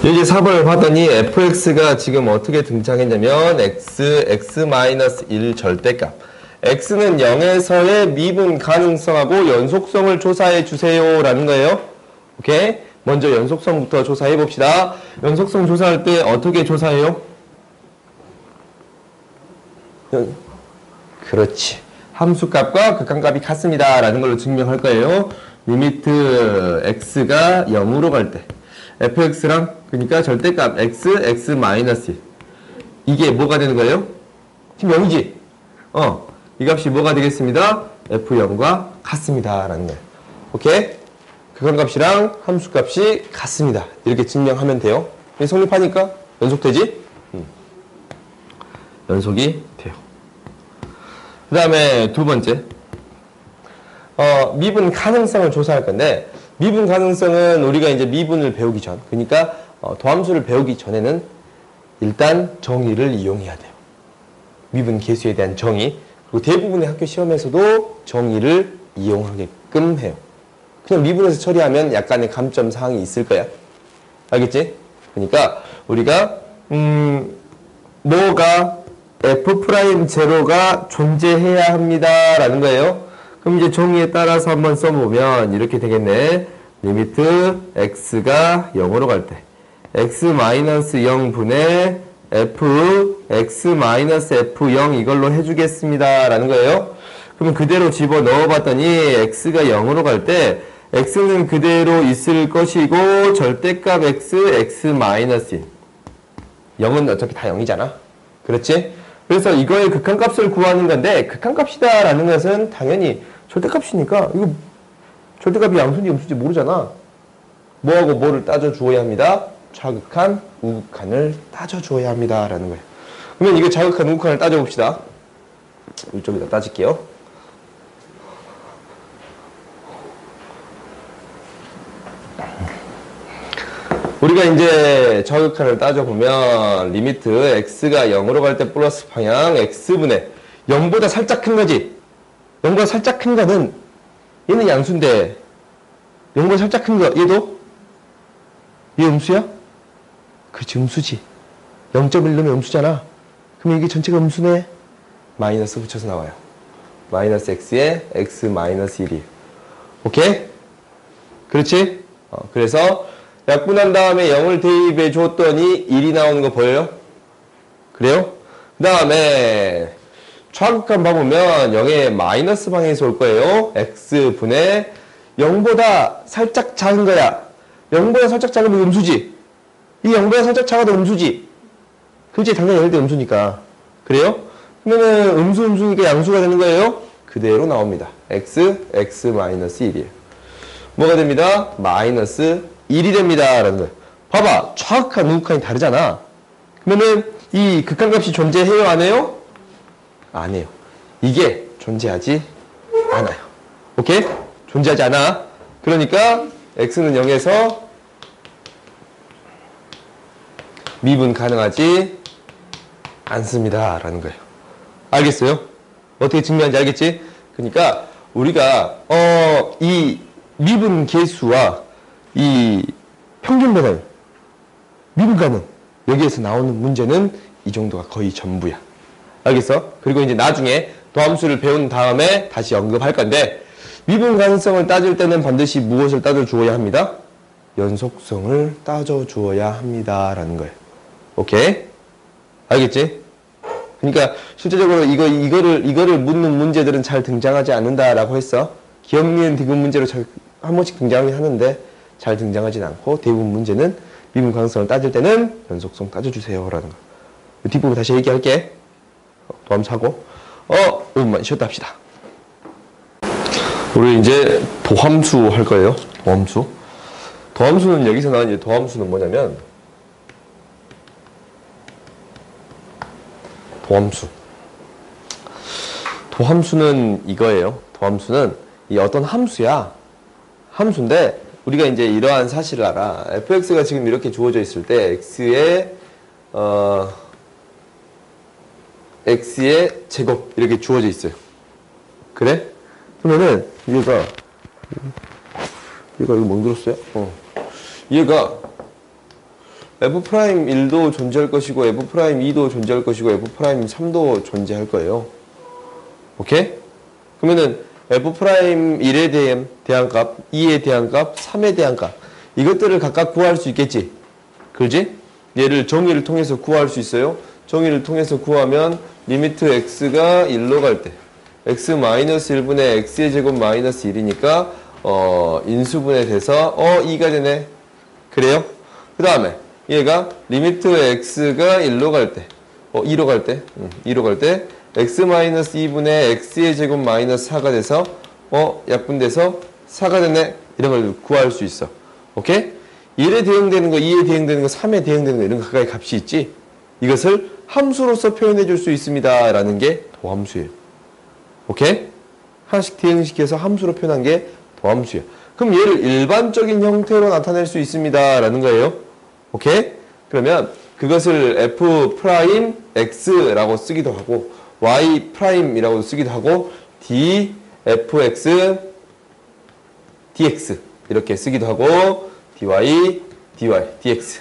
여기 4번을 봤더니 fx가 지금 어떻게 등장했냐면 x-1 절대값, x는 0에서의 미분 가능성하고 연속성을 조사해 주세요 라는 거예요. 오케이? 먼저 연속성부터 조사해 봅시다. 연속성 조사할 때 어떻게 조사해요? 그렇지. 함수값과 극한값이 같습니다 라는 걸로 증명할 거예요. 리미트 x가 0으로 갈 때 fx랑, 그러니까 절대값 x, x-1 이게 뭐가 되는 거예요? 지금 0이지? 이 값이 뭐가 되겠습니다? f0과 같습니다 라는 거예요. 오케이? 극한값이랑 함수값이 같습니다. 이렇게 증명하면 돼요. 성립하니까 연속되지? 연속이 돼요. 그 다음에 두 번째, 미분 가능성을 조사할 건데, 미분 가능성은 우리가 이제 미분을 배우기 전, 그러니까 도함수를 배우기 전에는 일단 정의를 이용해야 돼요. 미분 계수에 대한 정의. 그리고 대부분의 학교 시험에서도 정의를 이용하게끔 해요. 그냥 미분에서 처리하면 약간의 감점 사항이 있을 거야. 알겠지? 그러니까 우리가 뭐가 f'0가 존재해야 합니다 라는 거예요. 그럼 이제 정의에 따라서 한번 써보면 이렇게 되겠네. 리미트 x가 0으로 갈 때 x-0분의 f x-f0 이걸로 해주겠습니다 라는 거예요. 그럼 그대로 집어 넣어봤더니 x가 0으로 갈 때 x는 그대로 있을 것이고, 절대값 x, x-1 0은 어차피 다 0이잖아. 그렇지? 그래서 이거의 극한값을 구하는 건데, 극한값이다 라는 것은 당연히 절대값이니까 이거 절대값이 양수인지 음수인지 모르잖아. 뭐하고 뭐를 따져주어야 합니다? 좌극한, 우극한을 따져주어야 합니다 라는 거예요. 그러면 이거 좌극한, 우극한을 따져봅시다. 이쪽에다 따질게요. 우리가 이제 좌극한을 따져보면 리미트 x가 0으로 갈 때 플러스 방향 x분의 0보다 살짝 큰 거지. 0보다 살짝 큰 거는 얘는 양수인데 0보다 살짝 큰 거 얘도? 얘 음수야? 그렇지, 음수지. 0.1 넣으면 음수잖아. 그럼 이게 전체가 음수네. 마이너스 붙여서 나와요. 마이너스 x에 x-1이에요. 오케이? 그렇지? 그래서 약분한 다음에 0을 대입해 줬더니 1이 나오는 거 보여요? 그래요? 그 다음에 좌극한 봐보면 0의 마이너스 방향에서 올 거예요. x분의 0보다 살짝 작은 거야. 0보다 살짝 작으면 음수지. 이 0보다 살짝 작아도 음수지. 그렇지, 당연히 0일 때 음수니까. 그래요? 그러면은 음수니까 양수가 되는 거예요? 그대로 나옵니다. x, x-1이에요. 뭐가 됩니다? 마이너스 1이 됩니다 라는 거예요. 봐봐, 좌극한, 우극한이 다르잖아. 그러면은 이 극한값이 존재해요, 안 해요? 안 해요. 이게 존재하지 않아요. 오케이? 존재하지 않아. 그러니까 x는 0에서 미분 가능하지 않습니다 라는 거예요. 알겠어요? 어떻게 증명하는지 알겠지? 그러니까 우리가 이 미분 계수와 이 평균 변화율, 미분 가능, 여기에서 나오는 문제는 이 정도가 거의 전부야. 알겠어? 그리고 이제 나중에 도함수를 배운 다음에 다시 언급할 건데, 미분 가능성을 따질 때는 반드시 무엇을 따져 주어야 합니다? 연속성을 따져 주어야 합니다. 라는 거예요. 오케이? 알겠지? 그러니까 실제적으로 이거를 묻는 문제들은 잘 등장하지 않는다라고 했어. 기억, 니은, 디귿 문제로 한 번씩 등장하긴 하는데 잘 등장하진 않고, 대부분 문제는 미분 가능성을 따질 때는 연속성 따져주세요. 라는 거. 뒷부분 다시 얘기할게. 도함수 하고 5분만 쉬었다 합시다. 우리 이제 도함수 할 거예요. 도함수. 도함수는 여기서 나온 이제 도함수는 뭐냐면, 도함수는 이거예요. 도함수는 이 어떤 함수야. 함수인데 우리가 이제 이러한 사실을 알아. fx가 지금 이렇게 주어져 있을 때 x의 제곱 이렇게 주어져 있어요. 그래? 그러면은 얘가 이거 멍들었어요? 얘가 f'1도 존재할 것이고 f'2도 존재할 것이고 f'3도 존재할 거예요. 오케이? 그러면은 f'1에 대한 값, 2에 대한 값, 3에 대한 값, 이것들을 각각 구할 수 있겠지? 그렇지? 얘를 정의를 통해서 구할 수 있어요. 정의를 통해서 구하면 리미트 x가 1로 갈 때 x-1분의 x의 제곱 마이너스 1이니까 인수분해 돼서 2가 되네. 그래요? 그 다음에 얘가 리미트 x가 1로 갈 때 2로 갈 때 x-2분의 x의 제곱 마이너스 4가 돼서 약분돼서 4가 되네. 이런 걸 구할 수 있어. 오케이? 1에 대응되는 거, 2에 대응되는 거, 3에 대응되는 거, 이런 각각의 값이 있지. 이것을 함수로서 표현해 줄 수 있습니다. 라는 게 도함수예요. 오케이? 하나씩 대응시켜서 함수로 표현한 게 도함수야. 그럼 얘를 일반적인 형태로 나타낼 수 있습니다. 라는 거예요. 오케이? 그러면 그것을 f'x라고 쓰기도 하고 y'이라고 쓰기도 하고 dfx dx 이렇게 쓰기도 하고 dy dx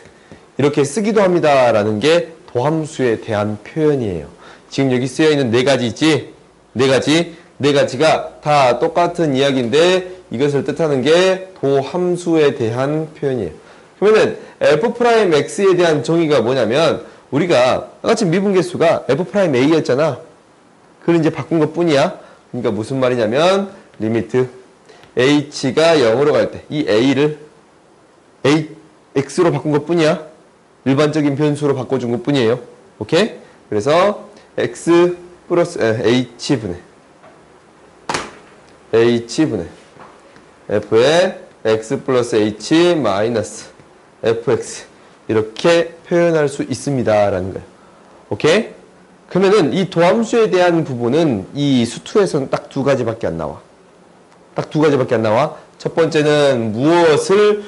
이렇게 쓰기도 합니다. 라는 게 도함수에 대한 표현이에요. 지금 여기 쓰여있는 네 가지 있지? 네 가지가 다 똑같은 이야기인데 이것을 뜻하는 게 도함수에 대한 표현이에요. 그러면은 f'x에 대한 정의가 뭐냐면, 우리가 아까 미분계수가 f'a였잖아. 그걸 이제 바꾼 것 뿐이야. 그러니까 무슨 말이냐면, 리미트 h가 0으로 갈 때 이 a를 x로 바꾼 것 뿐이야. 일반적인 변수로 바꿔준 것 뿐이에요. 오케이? 그래서 x 플러스 h분의 f의 x 플러스 h 마이너스 fx 이렇게 표현할 수 있습니다. 라는 거예요. 오케이? 그러면은 이 도함수에 대한 부분은 이 수투에서는 딱 두 가지밖에 안 나와. 딱 두 가지밖에 안 나와. 첫 번째는 무엇을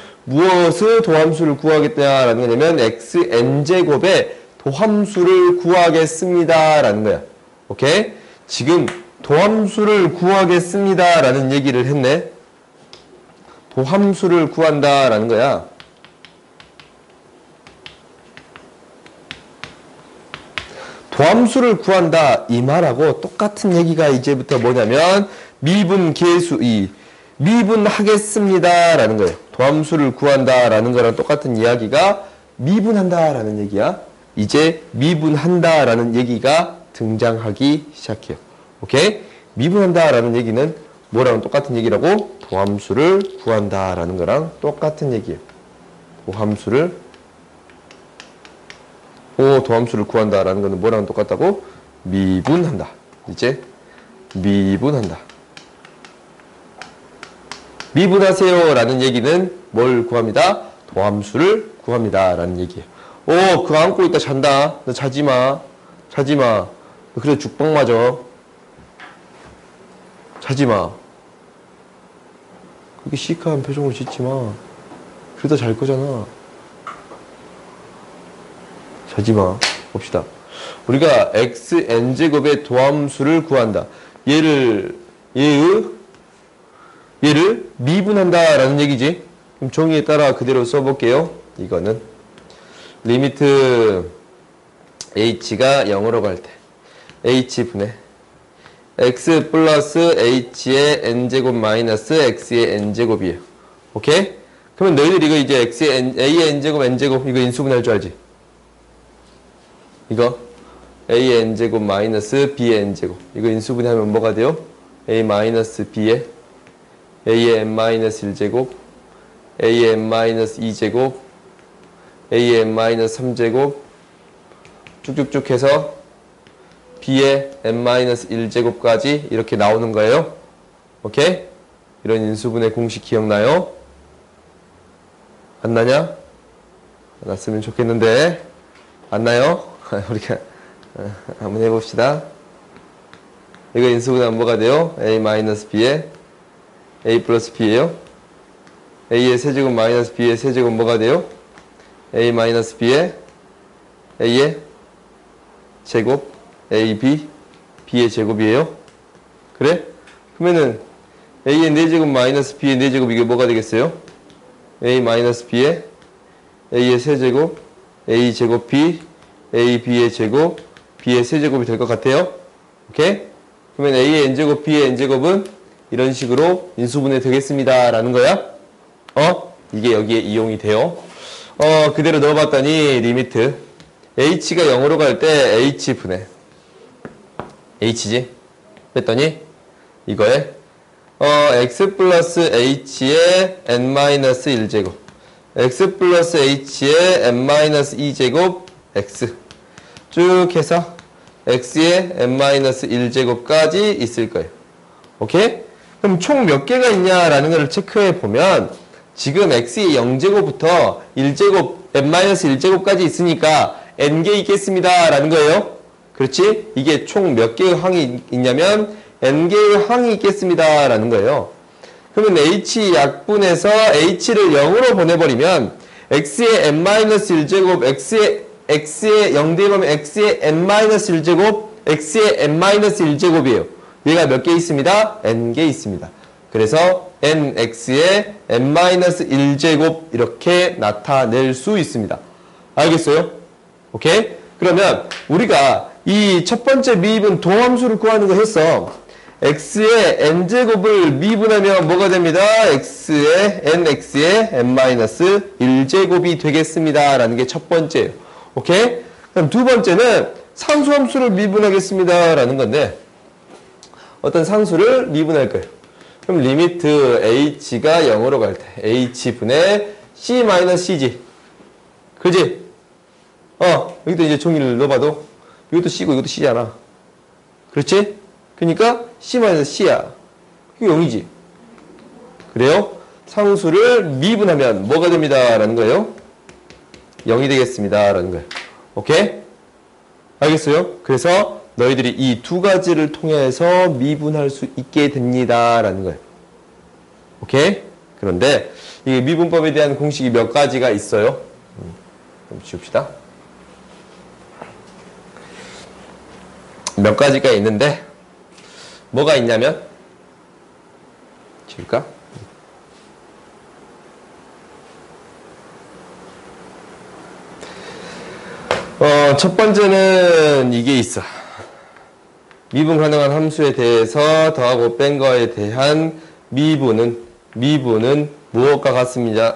도함수를 구하겠다라는 거냐면 xn제곱의 도함수를 구하겠습니다. 라는 거야. 오케이? 지금 도함수를 구하겠습니다. 라는 얘기를 했네. 도함수를 구한다. 라는 거야. 도함수를 구한다. 이 말하고 똑같은 얘기가 이제부터 뭐냐면 미분하겠습니다. 라는 거예요. 도함수를 구한다. 라는 거랑 똑같은 이야기가 미분한다. 라는 얘기야. 이제 미분한다. 라는 얘기가 등장하기 시작해요. 오케이? 미분한다. 라는 얘기는 뭐랑 똑같은 얘기라고? 도함수를 구한다. 라는 거랑 똑같은 얘기예요. 도함수를 구한다. 라는 거는 뭐랑 똑같다고? 미분한다. 이제 미분한다. 미분하세요. 라는 얘기는 뭘 구합니다? 도함수를 구합니다. 라는 얘기예요. 그거 안고 있다 잔다. 너 자지 마. 너 그래 죽방 맞아. 자지 마. 그렇게 시크한 표정을 짓지 마. 그러다 잘 거잖아. 자지 마. 봅시다. 우리가 xn제곱의 도함수를 구한다. 얘의 얘를 미분한다라는 얘기지. 그럼 종이에 따라 그대로 써볼게요. 이거는 리미트 h가 0으로 갈 때 h분의 x 플러스 h의 n제곱 마이너스 x의 n제곱이에요. 오케이? 그러면 너희들 이거 이제 a의 n제곱 n제곱 이거 인수분해할 줄 알지? 이거 a의 n제곱 마이너스 b의 n제곱 이거 인수분해하면 뭐가 돼요? a 마이너스 b의 a의 n 마이너스 1제곱 a의 n 마이너스 2제곱 a의 n 마이너스 3제곱 쭉쭉쭉 해서 b의 n 마이너스 1제곱까지 이렇게 나오는 거예요. 오케이? 이런 인수분해 공식 기억나요? 안 나냐? 안 났으면 좋겠는데 안 나요? 우리가 한번 해봅시다. 이거 인수분해하면 뭐가 돼요? a 마이너스 b에 a 플러스 b예요. a의 세제곱 마이너스 b의 세제곱 뭐가 돼요? a 마이너스 b에 a의 제곱 ab b의 제곱이에요. 그래? 그러면은 a의 4제곱 마이너스 b의 4제곱 이게 뭐가 되겠어요? a 마이너스 b에 a의 세제곱 a 제곱 b a b의 제곱 b의 세제곱이 될 것 같아요. 오케이? 그러면 a의 n제곱 b의 n제곱은 이런 식으로 인수분해 되겠습니다 라는 거야. 이게 여기에 이용이 돼요. 그대로 넣어봤더니 리미트 h가 0으로 갈 때 h분해 h지? 했더니 이거에 x 플러스 h의 n-1제곱 x 플러스 h의 n-2제곱 x 쭉 해서 x의 n-1제곱까지 있을 거예요. 오케이? 그럼 총 몇 개가 있냐라는 걸 체크해 보면 지금 x의 0제곱부터 1제곱 n-1제곱까지 있으니까 n개 있겠습니다 라는 거예요. 그렇지? 이게 총 몇 개의 항이 있냐면 n개의 항이 있겠습니다 라는 거예요. 그러면 h 약분해서 h를 0으로 보내버리면 x의 n-1제곱 x의 0대면 x의 n-1제곱 x의 n-1제곱이에요. 얘가 몇 개 있습니다? n개 있습니다. 그래서 nx의 n-1제곱 이렇게 나타낼 수 있습니다. 알겠어요? 오케이? 그러면 우리가 이 첫 번째 미분 도함수를 구하는 거 했어. x의 n제곱을 미분하면 뭐가 됩니다? nx의 n-1제곱이 되겠습니다. 라는 게 첫 번째예요. 오케이? 그럼 두 번째는 상수함수를 미분하겠습니다. 라는 건데 어떤 상수를 미분할 거예요. 그럼 리미트 h가 0으로 갈 때 h분의 c-c지. 그지? 여기도 이제 종이를 넣어봐도 이것도 c고 이것도 c잖아. 그렇지? 그러니까 c-c야. 이게 0이지. 그래요? 상수를 미분하면 뭐가 됩니다. 라는 거예요. 0이 되겠습니다. 라는 거예요. 오케이? 알겠어요? 그래서 너희들이 이 두 가지를 통해서 미분할 수 있게 됩니다. 라는 거예요. 오케이? 그런데 이 미분법에 대한 공식이 몇 가지가 있어요. 좀 지웁시다. 몇 가지가 있는데 뭐가 있냐면 지울까? 첫 번째는 이게 있어. 미분 가능한 함수에 대해서 더하고 뺀 거에 대한 미분은 무엇과 같습니다.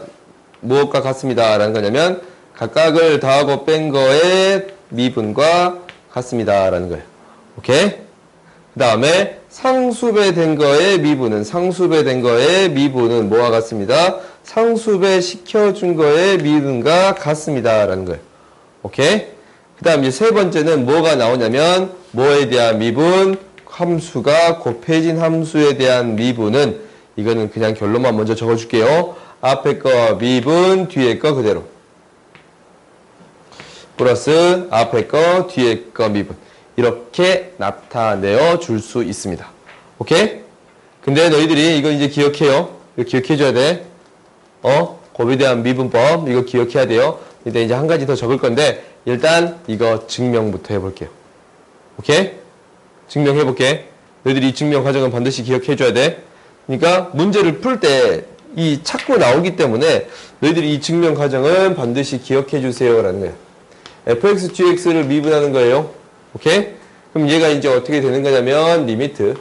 무엇과 같습니다. 라는 거냐면 각각을 더하고 뺀 거의 미분과 같습니다. 라는 거예요. 오케이? 그 다음에 상수배 된 거의 미분은 뭐와 같습니다. 상수배 시켜준 거의 미분과 같습니다. 라는 거예요. 오케이? 그 다음 이제 세 번째는 뭐가 나오냐면 뭐에 대한 미분? 함수가 곱해진 함수에 대한 미분은 이거는 그냥 결론만 먼저 적어줄게요. 앞에 거 미분, 뒤에 거 그대로. 플러스 앞에 거, 뒤에 거 미분. 이렇게 나타내어 줄 수 있습니다. 오케이? 근데 너희들이 이거 이제 기억해요. 이거 기억해줘야 돼. 곱에 대한 미분법 이거 기억해야 돼요. 근데 이제 한 가지 더 적을 건데 일단 이거 증명부터 해볼게요. 오케이? 증명해볼게. 너희들이 이 증명 과정은 반드시 기억해줘야 돼. 그러니까 문제를 풀 때 이 찾고 나오기 때문에 너희들이 이 증명 과정은 반드시 기억해 주세요 라는 거예요. fx, gx를 미분하는 거예요. 오케이? 그럼 얘가 이제 어떻게 되는 거냐면 리미트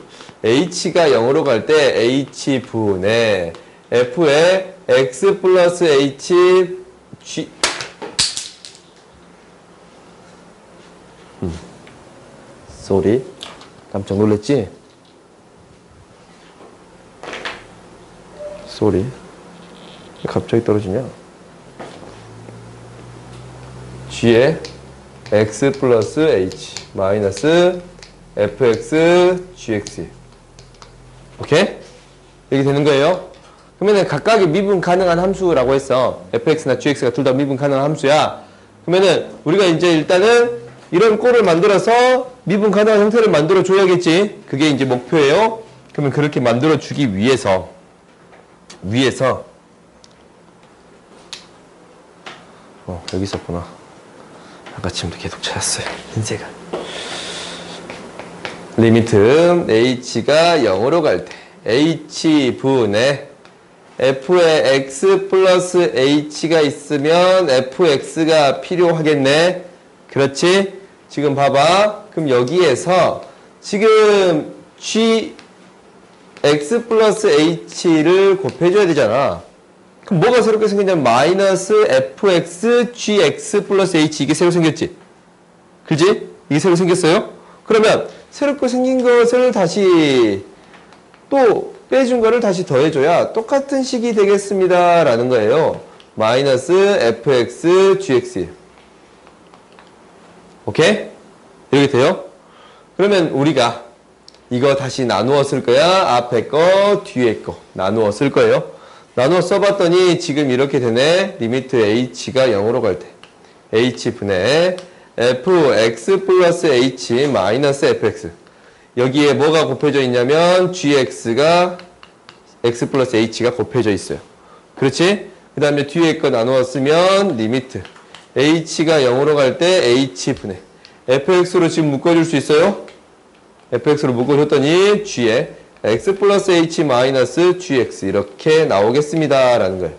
h가 0으로 갈 때 h분의 f의 x 플러스 h g 쏘리 깜짝 놀랐지? 쏘리 갑자기 떨어지냐? g의 x 플러스 h 마이너스 fx gx 오케이? 이렇게 되는 거예요. 그러면은 각각의 미분 가능한 함수라고 했어. fx나 gx가 둘 다 미분 가능한 함수야. 그러면은 우리가 이제 일단은 이런 꼴을 만들어서 미분 가능한 형태를 만들어 줘야겠지. 그게 이제 목표예요. 그러면 그렇게 만들어 주기 위해서 여기 있었구나. 아까 지금도 계속 찾았어요. 흰색을. 리미트 h가 0으로 갈 때 h분의 f의 x 플러스 h가 있으면 fx가 필요하겠네. 그렇지? 지금 봐봐. 그럼 여기에서 지금 g x 플러스 h를 곱해줘야 되잖아. 그럼 뭐가 새롭게 생겼냐면 마이너스 fx gx 플러스 h 이게 새로 생겼지? 그지? 이게 새로 생겼어요? 그러면 새롭게 생긴 것을 다시 또 빼준 거를 다시 더해줘야 똑같은 식이 되겠습니다 라는 거예요. 마이너스 fx gx 오케이? 이렇게 돼요? 그러면 우리가 이거 다시 나누어 쓸 거야? 앞에 거, 뒤에 거 나누어 쓸 거예요. 나누어 써봤더니 지금 이렇게 되네. 리미트 h가 0으로 갈 때 h분의 fx 플러스 h 마이너스 fx 여기에 뭐가 곱해져 있냐면 gx가 x 플러스 h가 곱해져 있어요. 그렇지? 그 다음에 뒤에 거 나누어 쓰면 리미트 h가 0으로 갈 때 h분의 fx로 지금 묶어줄 수 있어요? fx로 묶어줬더니 g에 x 플러스 h 마이너스 gx 이렇게 나오겠습니다 라는 거예요.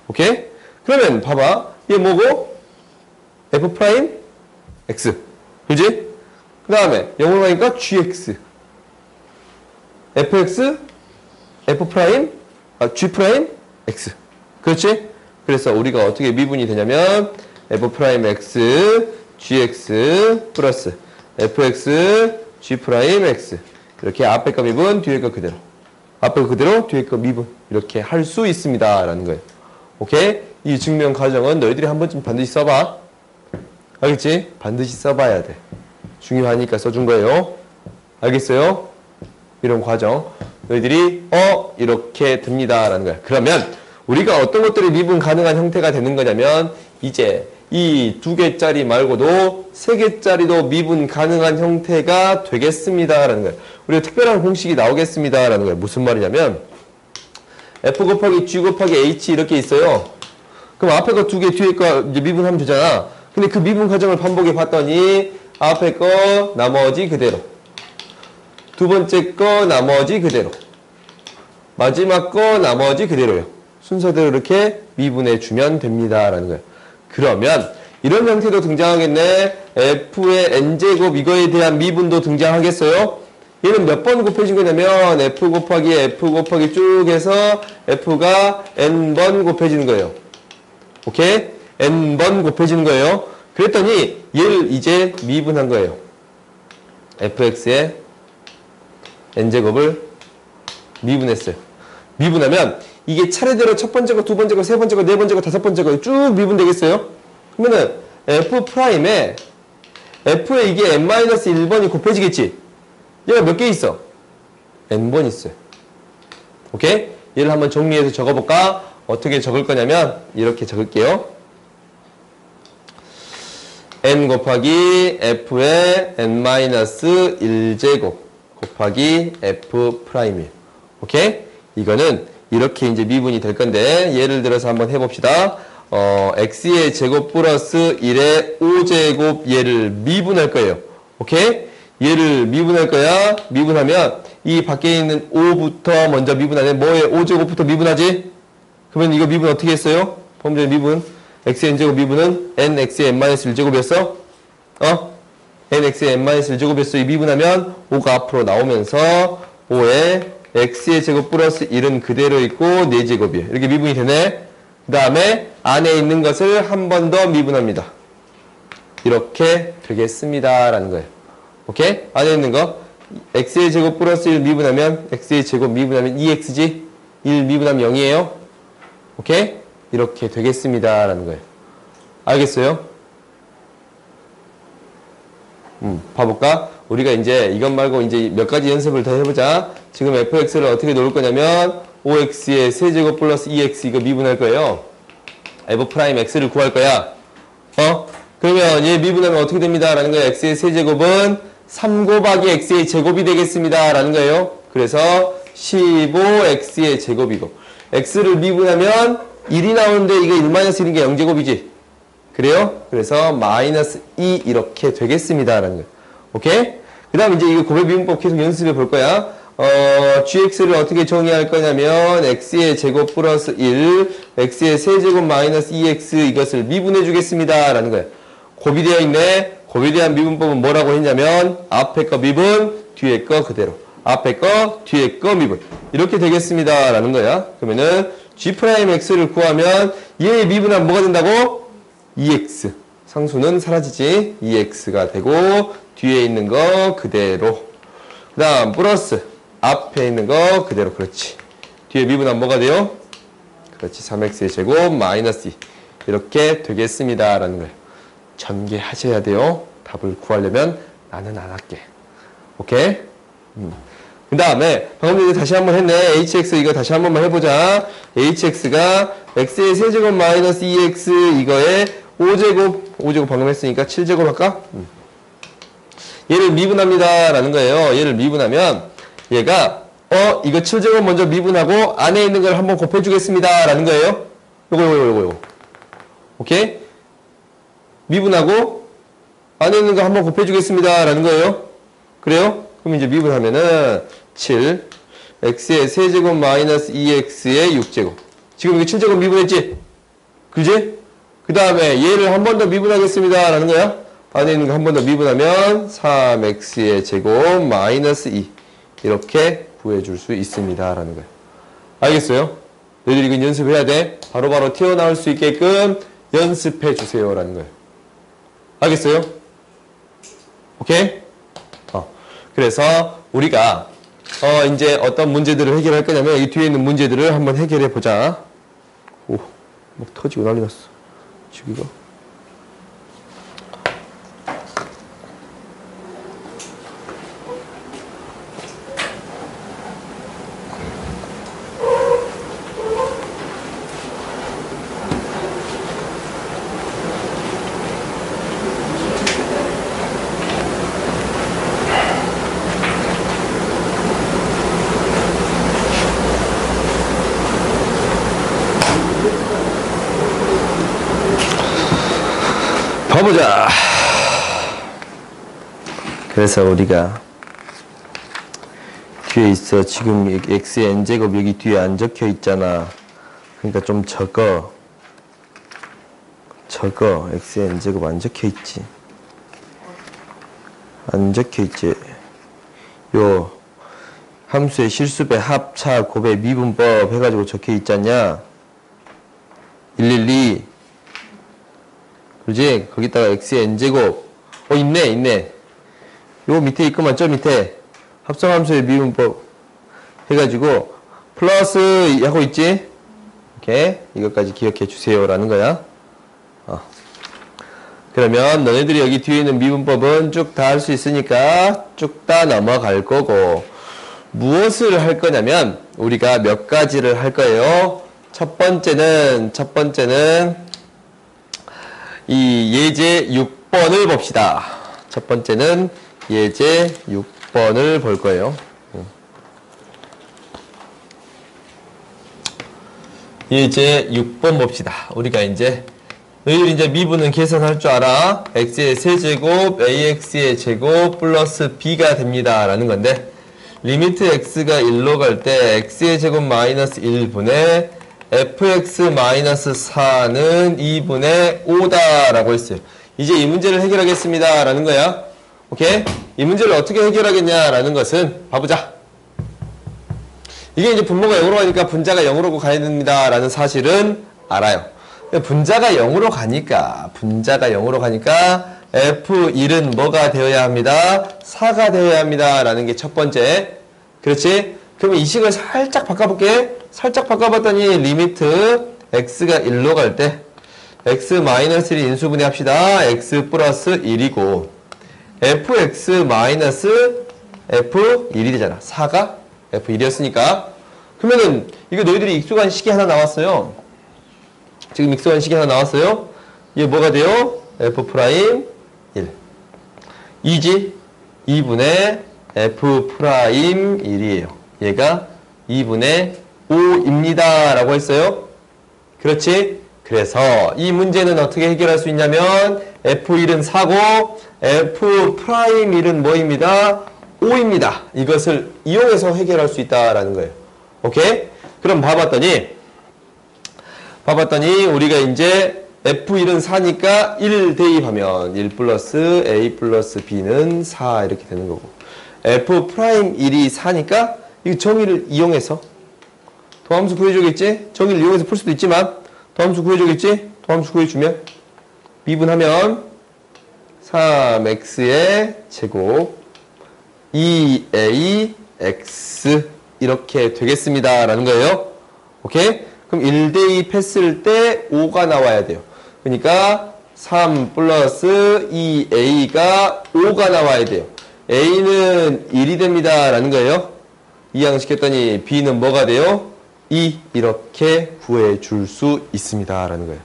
오케이? 그러면 봐봐. 얘 뭐고? f 프라임 x 그지? 그 다음에 0으로 가니까 gx fx f 프라임 g 프라임 x 그렇지? 그래서 우리가 어떻게 미분이 되냐면 f 프라임 x gx 플러스 fx g 프라임 x 이렇게 앞에 거 미분 뒤에 거 그대로 앞에 거 그대로 뒤에 거 미분 이렇게 할 수 있습니다 라는 거예요. 오케이? 이 증명 과정은 너희들이 한 번쯤 반드시 써봐. 알겠지? 반드시 써봐야 돼. 중요하니까 써준 거예요. 알겠어요? 이런 과정 너희들이 이렇게 됩니다 라는 거야. 그러면 우리가 어떤 것들이 미분 가능한 형태가 되는 거냐면 이제 이 2개짜리 말고도 3개짜리도 미분 가능한 형태가 되겠습니다 라는 거예요. 우리가 특별한 공식이 나오겠습니다 라는 거예요. 무슨 말이냐면 f 곱하기 g 곱하기 h 이렇게 있어요. 그럼 앞에 거 2개 뒤에 거 이제 미분하면 되잖아. 근데 그 미분 과정을 반복해 봤더니 앞에 거 나머지 그대로 두 번째 거 나머지 그대로 마지막 거 나머지 그대로요. 순서대로 이렇게 미분해 주면 됩니다 라는 거예요. 그러면 이런 형태도 등장하겠네. f의 n제곱 이거에 대한 미분도 등장하겠어요. 얘는 몇 번 곱해진 거냐면 f 곱하기 쭉 해서 f가 n번 곱해지는 거예요. 오케이? n번 곱해지는 거예요. 그랬더니 얘를 이제 미분한 거예요. fx의 n제곱을 미분했어요. 미분하면 이게 차례대로 첫 번째 거, 두 번째 거, 세 번째 거, 네 번째 거, 다섯 번째 거 쭉 미분되겠어요? 그러면은 f 프라임에 f에 이게 n-1번이 곱해지겠지? 얘가 몇 개 있어? n번 있어요. 오케이? 얘를 한번 정리해서 적어볼까? 어떻게 적을 거냐면 이렇게 적을게요. n 곱하기 f의 n-1제곱 곱하기 f 프라임이에요. 오케이? 이거는 이렇게 이제 미분이 될 건데 예를 들어서 한번 해봅시다. x의 제곱 플러스 1의 5제곱 얘를 미분할 거예요. 오케이? 얘를 미분할 거야. 미분하면 이 밖에 있는 5부터 먼저 미분하네. 뭐에 5제곱부터 미분하지? 그러면 이거 미분 어떻게 했어요? 범죄 미분. x의 n제곱 미분은 nx의 n-1제곱이었어? nx의 n-1제곱이었어. 이 미분하면 5가 앞으로 나오면서 5에 x의 제곱 플러스 1은 그대로 있고 4제곱이에요. 이렇게 미분이 되네. 그 다음에 안에 있는 것을 한 번 더 미분합니다. 이렇게 되겠습니다. 라는 거예요. 오케이? 안에 있는 거 x의 제곱 플러스 1 미분하면 x의 제곱 미분하면 2x지? 1 미분하면 0이에요. 오케이? 이렇게 되겠습니다. 라는 거예요. 알겠어요? 봐볼까? 우리가 이제 이것 말고 이제 몇 가지 연습을 더 해보자. 지금 fx를 어떻게 놓을 거냐면 5x의 세제곱 플러스 2x 이거 미분할 거예요. f'x를 구할 거야. 그러면 얘 미분하면 어떻게 됩니다. 라는 거예요. x의 세제곱은 3 곱하기 x의 제곱이 되겠습니다. 라는 거예요. 그래서 15x의 제곱이고 x를 미분하면 1이 나오는데 이거 1-1인 게 0제곱이지. 그래요? 그래서 마이너스 2 이렇게 되겠습니다. 라는 거예요. 오케이? 그 다음 이제 이거 곱의 미분법 계속 연습해 볼 거야. gx를 어떻게 정의할 거냐면 x의 제곱 플러스 1, x의 세제곱 마이너스 2x 이것을 미분해 주겠습니다. 라는 거예요. 곱이 되어 있네. 곱에 대한 미분법은 뭐라고 했냐면 앞에 거 미분, 뒤에 거 그대로. 앞에 거, 뒤에 거 미분. 이렇게 되겠습니다. 라는 거야. 그러면은 g'x를 구하면 얘의 미분하면 뭐가 된다고? 2x. 상수는 사라지지. 2x가 되고 뒤에 있는 거 그대로. 그 다음 플러스 앞에 있는 거 그대로. 그렇지. 뒤에 미분하면 뭐가 돼요? 그렇지. 3x의 제곱 마이너스 2. 이렇게 되겠습니다. 라는 거예요. 전개하셔야 돼요. 답을 구하려면 나는 안 할게. 오케이? 그 다음에 방금 전에 다시 한번 했네. hx 이거 다시 한 번만 해보자. hx가 x의 세제곱 마이너스 2x 이거에 5제곱 방금 했으니까 7제곱 할까? 얘를 미분합니다. 라는 거예요. 얘를 미분하면 얘가 이거 7제곱 먼저 미분하고 안에 있는 걸 한번 곱해주겠습니다. 라는 거예요. 요거. 오케이? 미분하고 안에 있는 거 한번 곱해주겠습니다. 라는 거예요. 그래요? 그럼 이제 미분하면은 7 x의 세제곱 마이너스 2x의 6제곱. 지금 이거 7제곱 미분했지? 그지? 그 다음에 얘를 한 번 더 미분하겠습니다. 라는 거야. 안에 있는 거 한 번 더 미분하면 3x의 제곱 마이너스 2 이렇게 구해줄 수 있습니다. 라는 거야. 알겠어요? 너희들이 이건 연습해야 돼. 바로바로 튀어나올 수 있게끔 연습해 주세요. 라는 거예요. 알겠어요? 오케이? 그래서 우리가 이제 어떤 문제들을 해결할 거냐면 이 뒤에 있는 문제들을 한번 해결해 보자. 오, 막 터지고 난리 났어. 지금 이거. 봐보자. 그래서 우리가 뒤에 있어. 지금 x의 n제곱 여기 뒤에 안 적혀 있잖아. 그러니까 좀 적어. x의 n제곱 안 적혀 있지. 안 적혀 있지. 요 함수의 실수배 합차 곱의 미분법 해가지고 적혀 있잖냐. 112 그지? 거기다가 x의 n제곱 있네. 요 밑에 있구만. 저 밑에 합성함수의 미분법 해가지고 플러스 하고 있지? 오케이. 이것까지 기억해 주세요 라는 거야. 그러면 너네들이 여기 뒤에 있는 미분법은 쭉 다 할 수 있으니까 쭉 다 넘어갈 거고, 무엇을 할 거냐면 우리가 몇 가지를 할 거예요. 첫 번째는 이 예제 6번을 봅시다. 첫 번째는 예제 6번을 볼 거예요. 예제 6번 봅시다. 우리가 이제 너희들 이제 미분은 계산할 줄 알아. x의 세제곱 ax의 제곱 플러스 b가 됩니다 라는 건데, 리미트 x가 1로 갈 때 x의 제곱 마이너스 1분의 fx 마이너스 4는 2분의 5다 라고 했어요. 이제 이 문제를 해결하겠습니다 라는 거야. 오케이? 이 문제를 어떻게 해결하겠냐 라는 것은 봐보자. 이게 이제 분모가 0으로 가니까 분자가 0으로 가야 됩니다 라는 사실은 알아요. 분자가 0으로 가니까 F1은 뭐가 되어야 합니다? 4가 되어야 합니다 라는 게 첫 번째. 그렇지? 그러면 이 식을 살짝 바꿔볼게. 살짝 바꿔봤더니 리미트 x가 1로 갈 때 x-1이 인수분해 합시다. x 플러스 1이고 fx 마이너스 f1이 되잖아. 4가 f1이었으니까. 그러면은 이거 너희들이 익숙한 식이 하나 나왔어요. 지금 익숙한 식이 하나 나왔어요. 얘 뭐가 돼요? f'1 2지 2분의 f'1이에요. 얘가 2분의 5입니다 라고 했어요. 그렇지? 그래서 이 문제는 어떻게 해결할 수 있냐면 f1은 4고 f'1은 뭐입니다? 5입니다. 이것을 이용해서 해결할 수 있다라는 거예요. 오케이? 그럼 봐봤더니 우리가 이제 f1은 4니까 1 대입하면 1 플러스 a 플러스 b는 4 이렇게 되는 거고 f'1이 4니까 이 정의를 이용해서 도함수 구해주겠지? 정의를 이용해서 풀 수도 있지만 도함수 구해주겠지? 도함수 구해주면 미분하면 3x의 제곱 2ax 이렇게 되겠습니다 라는 거예요. 오케이? 그럼 1대입 했을 때 5가 나와야 돼요. 그러니까 3 플러스 2a가 5가 나와야 돼요. a는 1이 됩니다 라는 거예요. 이항시켰더니 b는 뭐가 돼요? 2 이렇게 구해줄 수 있습니다 라는 거예요.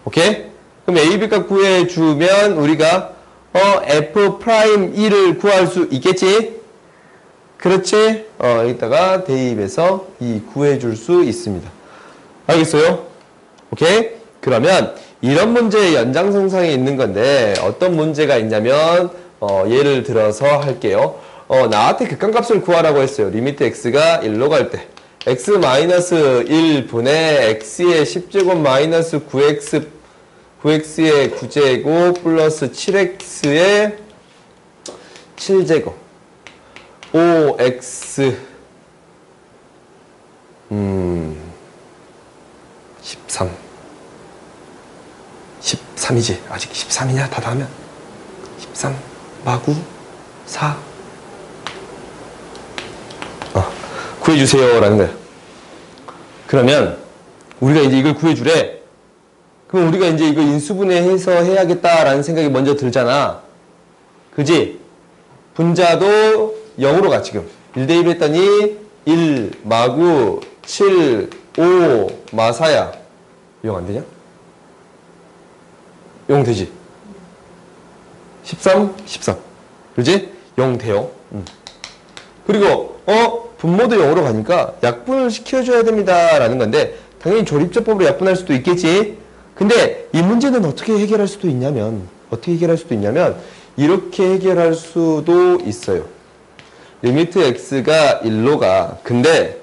오케이? 그럼 a, b값 구해주면 우리가 f'1을 구할 수 있겠지? 그렇지? 여기다가 대입해서 2 구해줄 수 있습니다. 알겠어요? 오케이? 그러면 이런 문제의 연장선상에 있는 건데 어떤 문제가 있냐면 예를 들어서 할게요. 나한테 극한값을 구하라고 했어요. 리미트 x가 1로 갈 때 x-1분의 x의 10제곱 마이너스 9x의 9제곱 플러스 7x의 7제곱 5x 13이지. 아직 13이냐? 다 하면 13 마구 4 구해주세요 라는 거야. 그러면 우리가 이제 이걸 구해주래. 그럼 우리가 이제 이거 인수분해해서 해야겠다라는 생각이 먼저 들잖아. 그지? 분자도 0으로 가 지금. 1대입 했더니 1 마구 7 5 마사야. 0 안 되냐? 0 되지? 13 그지? 0 돼요. 그리고 분모도 0으로 가니까 약분을 시켜줘야 됩니다 라는 건데 당연히 조립제법으로 약분할 수도 있겠지. 근데 이 문제는 어떻게 해결할 수도 있냐면 이렇게 해결할 수도 있어요. 리미트 x가 1로 가. 근데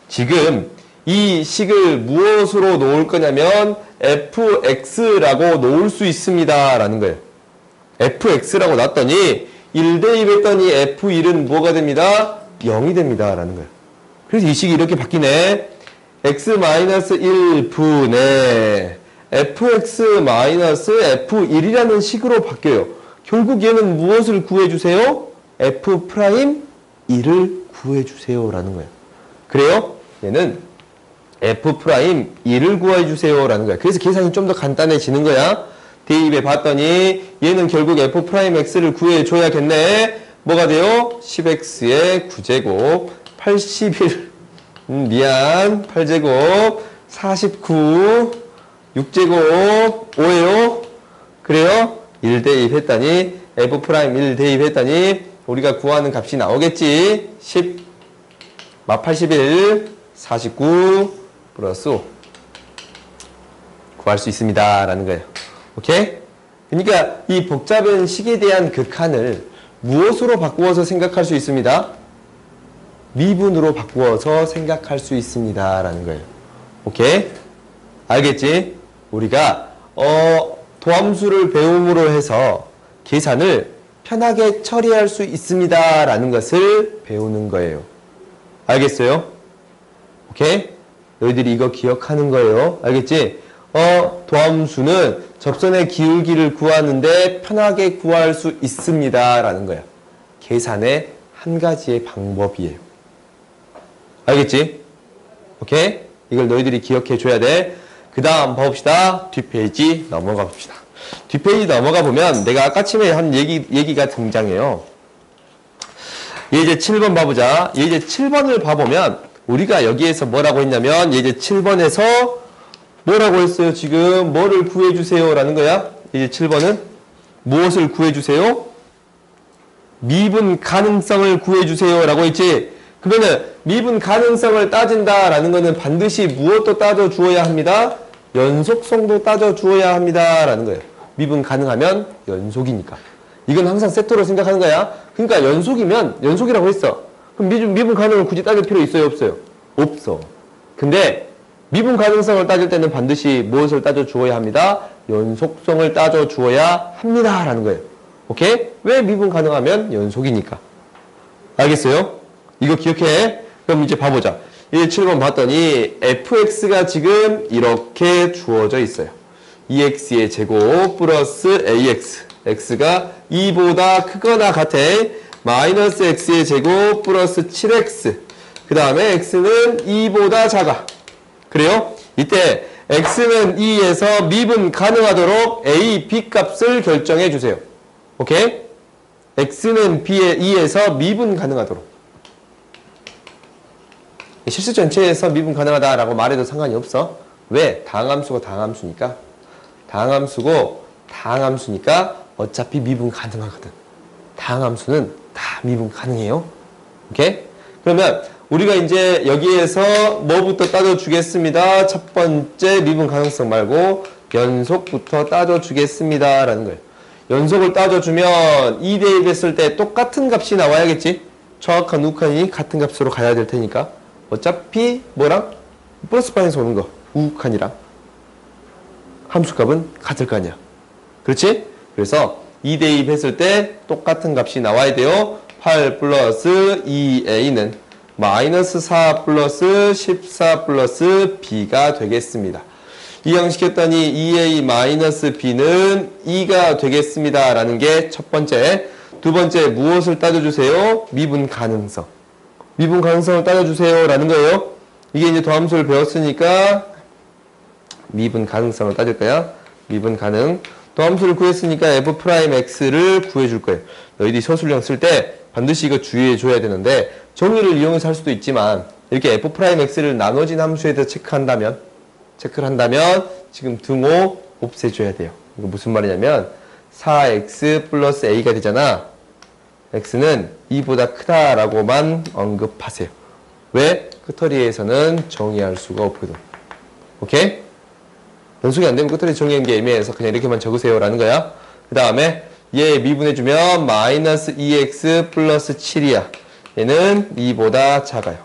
지금 이 식을 무엇으로 놓을 거냐면 fx라고 놓을 수 있습니다 라는 거예요. fx라고 놨더니 1대입 했더니 f1은 뭐가 됩니다? 0이 됩니다 라는 거예요. 그래서 이 식이 이렇게 바뀌네. x-1분의 fx-f1이라는 식으로 바뀌어요. 결국 얘는 무엇을 구해주세요? f'1을 구해주세요 라는 거예요. 그래요? 얘는 f'1을 구해주세요 라는 거야. 그래서 계산이 좀 더 간단해지는 거야. 대입해 봤더니 얘는 결국 f'x를 구해줘야겠네. 뭐가 돼요? 10x의 9제곱 81 8제곱 49 6제곱 5예요. 그래요? 1대입 했더니 f'1 대입했더니 우리가 구하는 값이 나오겠지. 10 81 49 플러스 5 구할 수 있습니다 라는 거예요. 오케이? 그러니까 이 복잡한 식에 대한 극한을 무엇으로 바꾸어서 생각할 수 있습니다? 미분으로 바꾸어서 생각할 수 있습니다. 라는 거예요. 오케이? 알겠지? 우리가 도함수를 배움으로 해서 계산을 편하게 처리할 수 있습니다. 라는 것을 배우는 거예요. 알겠어요? 오케이? 너희들이 이거 기억하는 거예요. 알겠지? 도함수는 접선의 기울기를 구하는데 편하게 구할 수 있습니다. 라는 거야. 계산의 한 가지의 방법이에요. 알겠지? 오케이? 이걸 너희들이 기억해 줘야 돼. 그 다음 봐봅시다. 뒷페이지 넘어가 봅시다. 뒷페이지 넘어가 보면 내가 아까 처음에 한 얘기가 등장해요. 예제 7번 봐보자. 예제 7번을 봐보면 우리가 여기에서 뭐라고 했냐면 예제 7번에서 뭐라고 했어요? 지금 뭐를 구해주세요 라는 거야. 예제 7번은 무엇을 구해주세요? 미분 가능성을 구해주세요 라고 했지. 그러면은 미분 가능성을 따진다 라는 거는 반드시 무엇도 따져 주어야 합니다. 연속성도 따져 주어야 합니다 라는 거예요. 미분 가능하면 연속이니까. 이건 항상 세트로 생각하는 거야. 그러니까 연속이면 연속이라고 했어. 그럼 미분 가능을 굳이 따질 필요 있어요? 없어요? 없어. 근데 미분 가능성을 따질 때는 반드시 무엇을 따져 주어야 합니다. 연속성을 따져 주어야 합니다 라는 거예요. 오케이? 왜 미분 가능하면 연속이니까. 알겠어요? 이거 기억해. 그럼 이제 봐보자. 이제 7번 봤더니 fx가 지금 이렇게 주어져 있어요. 2x의 제곱 플러스 ax. x가 2보다 크거나 같아. 마이너스 x의 제곱 플러스 7x. 그 다음에 x는 2보다 작아. 그래요? 이때 x는 2에서 미분 가능하도록 a, b 값을 결정해 주세요. 오케이? x는 2에서 미분 가능하도록. 실수 전체에서 미분 가능하다라고 말해도 상관이 없어. 왜? 다항함수가 다항함수니까. 다항함수고 다항함수니까 어차피 미분 가능하거든. 다항함수는 다 미분 가능해요. 오케이? 그러면 우리가 이제 여기에서 뭐부터 따져주겠습니다. 첫 번째 미분 가능성 말고 연속부터 따져주겠습니다 라는 거예요. 연속을 따져주면 2대입했을 때 똑같은 값이 나와야겠지. 정확한 우칸이 같은 값으로 가야 될 테니까. 어차피 뭐랑? 플러스 방에서 오는 거. 우칸이랑 함수값은 같을 거 아니야. 그렇지? 그래서 2대입했을 때 똑같은 값이 나와야 돼요. 8 플러스 2a는 마이너스 4 플러스 14 플러스 b가 되겠습니다. 이항시켰더니 2a 마이너스 b는 2가 되겠습니다. 라는 게 첫 번째. 두 번째, 무엇을 따져주세요? 미분 가능성. 미분 가능성을 따져주세요. 라는 거예요. 이게 이제 도함수를 배웠으니까 미분 가능성을 따질 거야. 미분 가능. 도함수를 구했으니까 f'x를 구해줄 거예요. 너희들이 서술형 쓸 때 반드시 이거 주의해줘야 되는데 정의를 이용해서 할 수도 있지만 이렇게 f'x를 나눠진 함수에 대해서 체크를 한다면 지금 등호 없애줘야 돼요. 이거 무슨 말이냐면 4x 플러스 a가 되잖아. x는 2보다 크다라고만 언급하세요. 왜? 끄터리에서는 정의할 수가 없거든. 오케이? 연속이 안 되면 끄터리 정의하는 게 애매해서 그냥 이렇게만 적으세요 라는 거야. 그 다음에 얘 미분해주면 마이너스 2x 플러스 7이야. 얘는 2보다 작아요.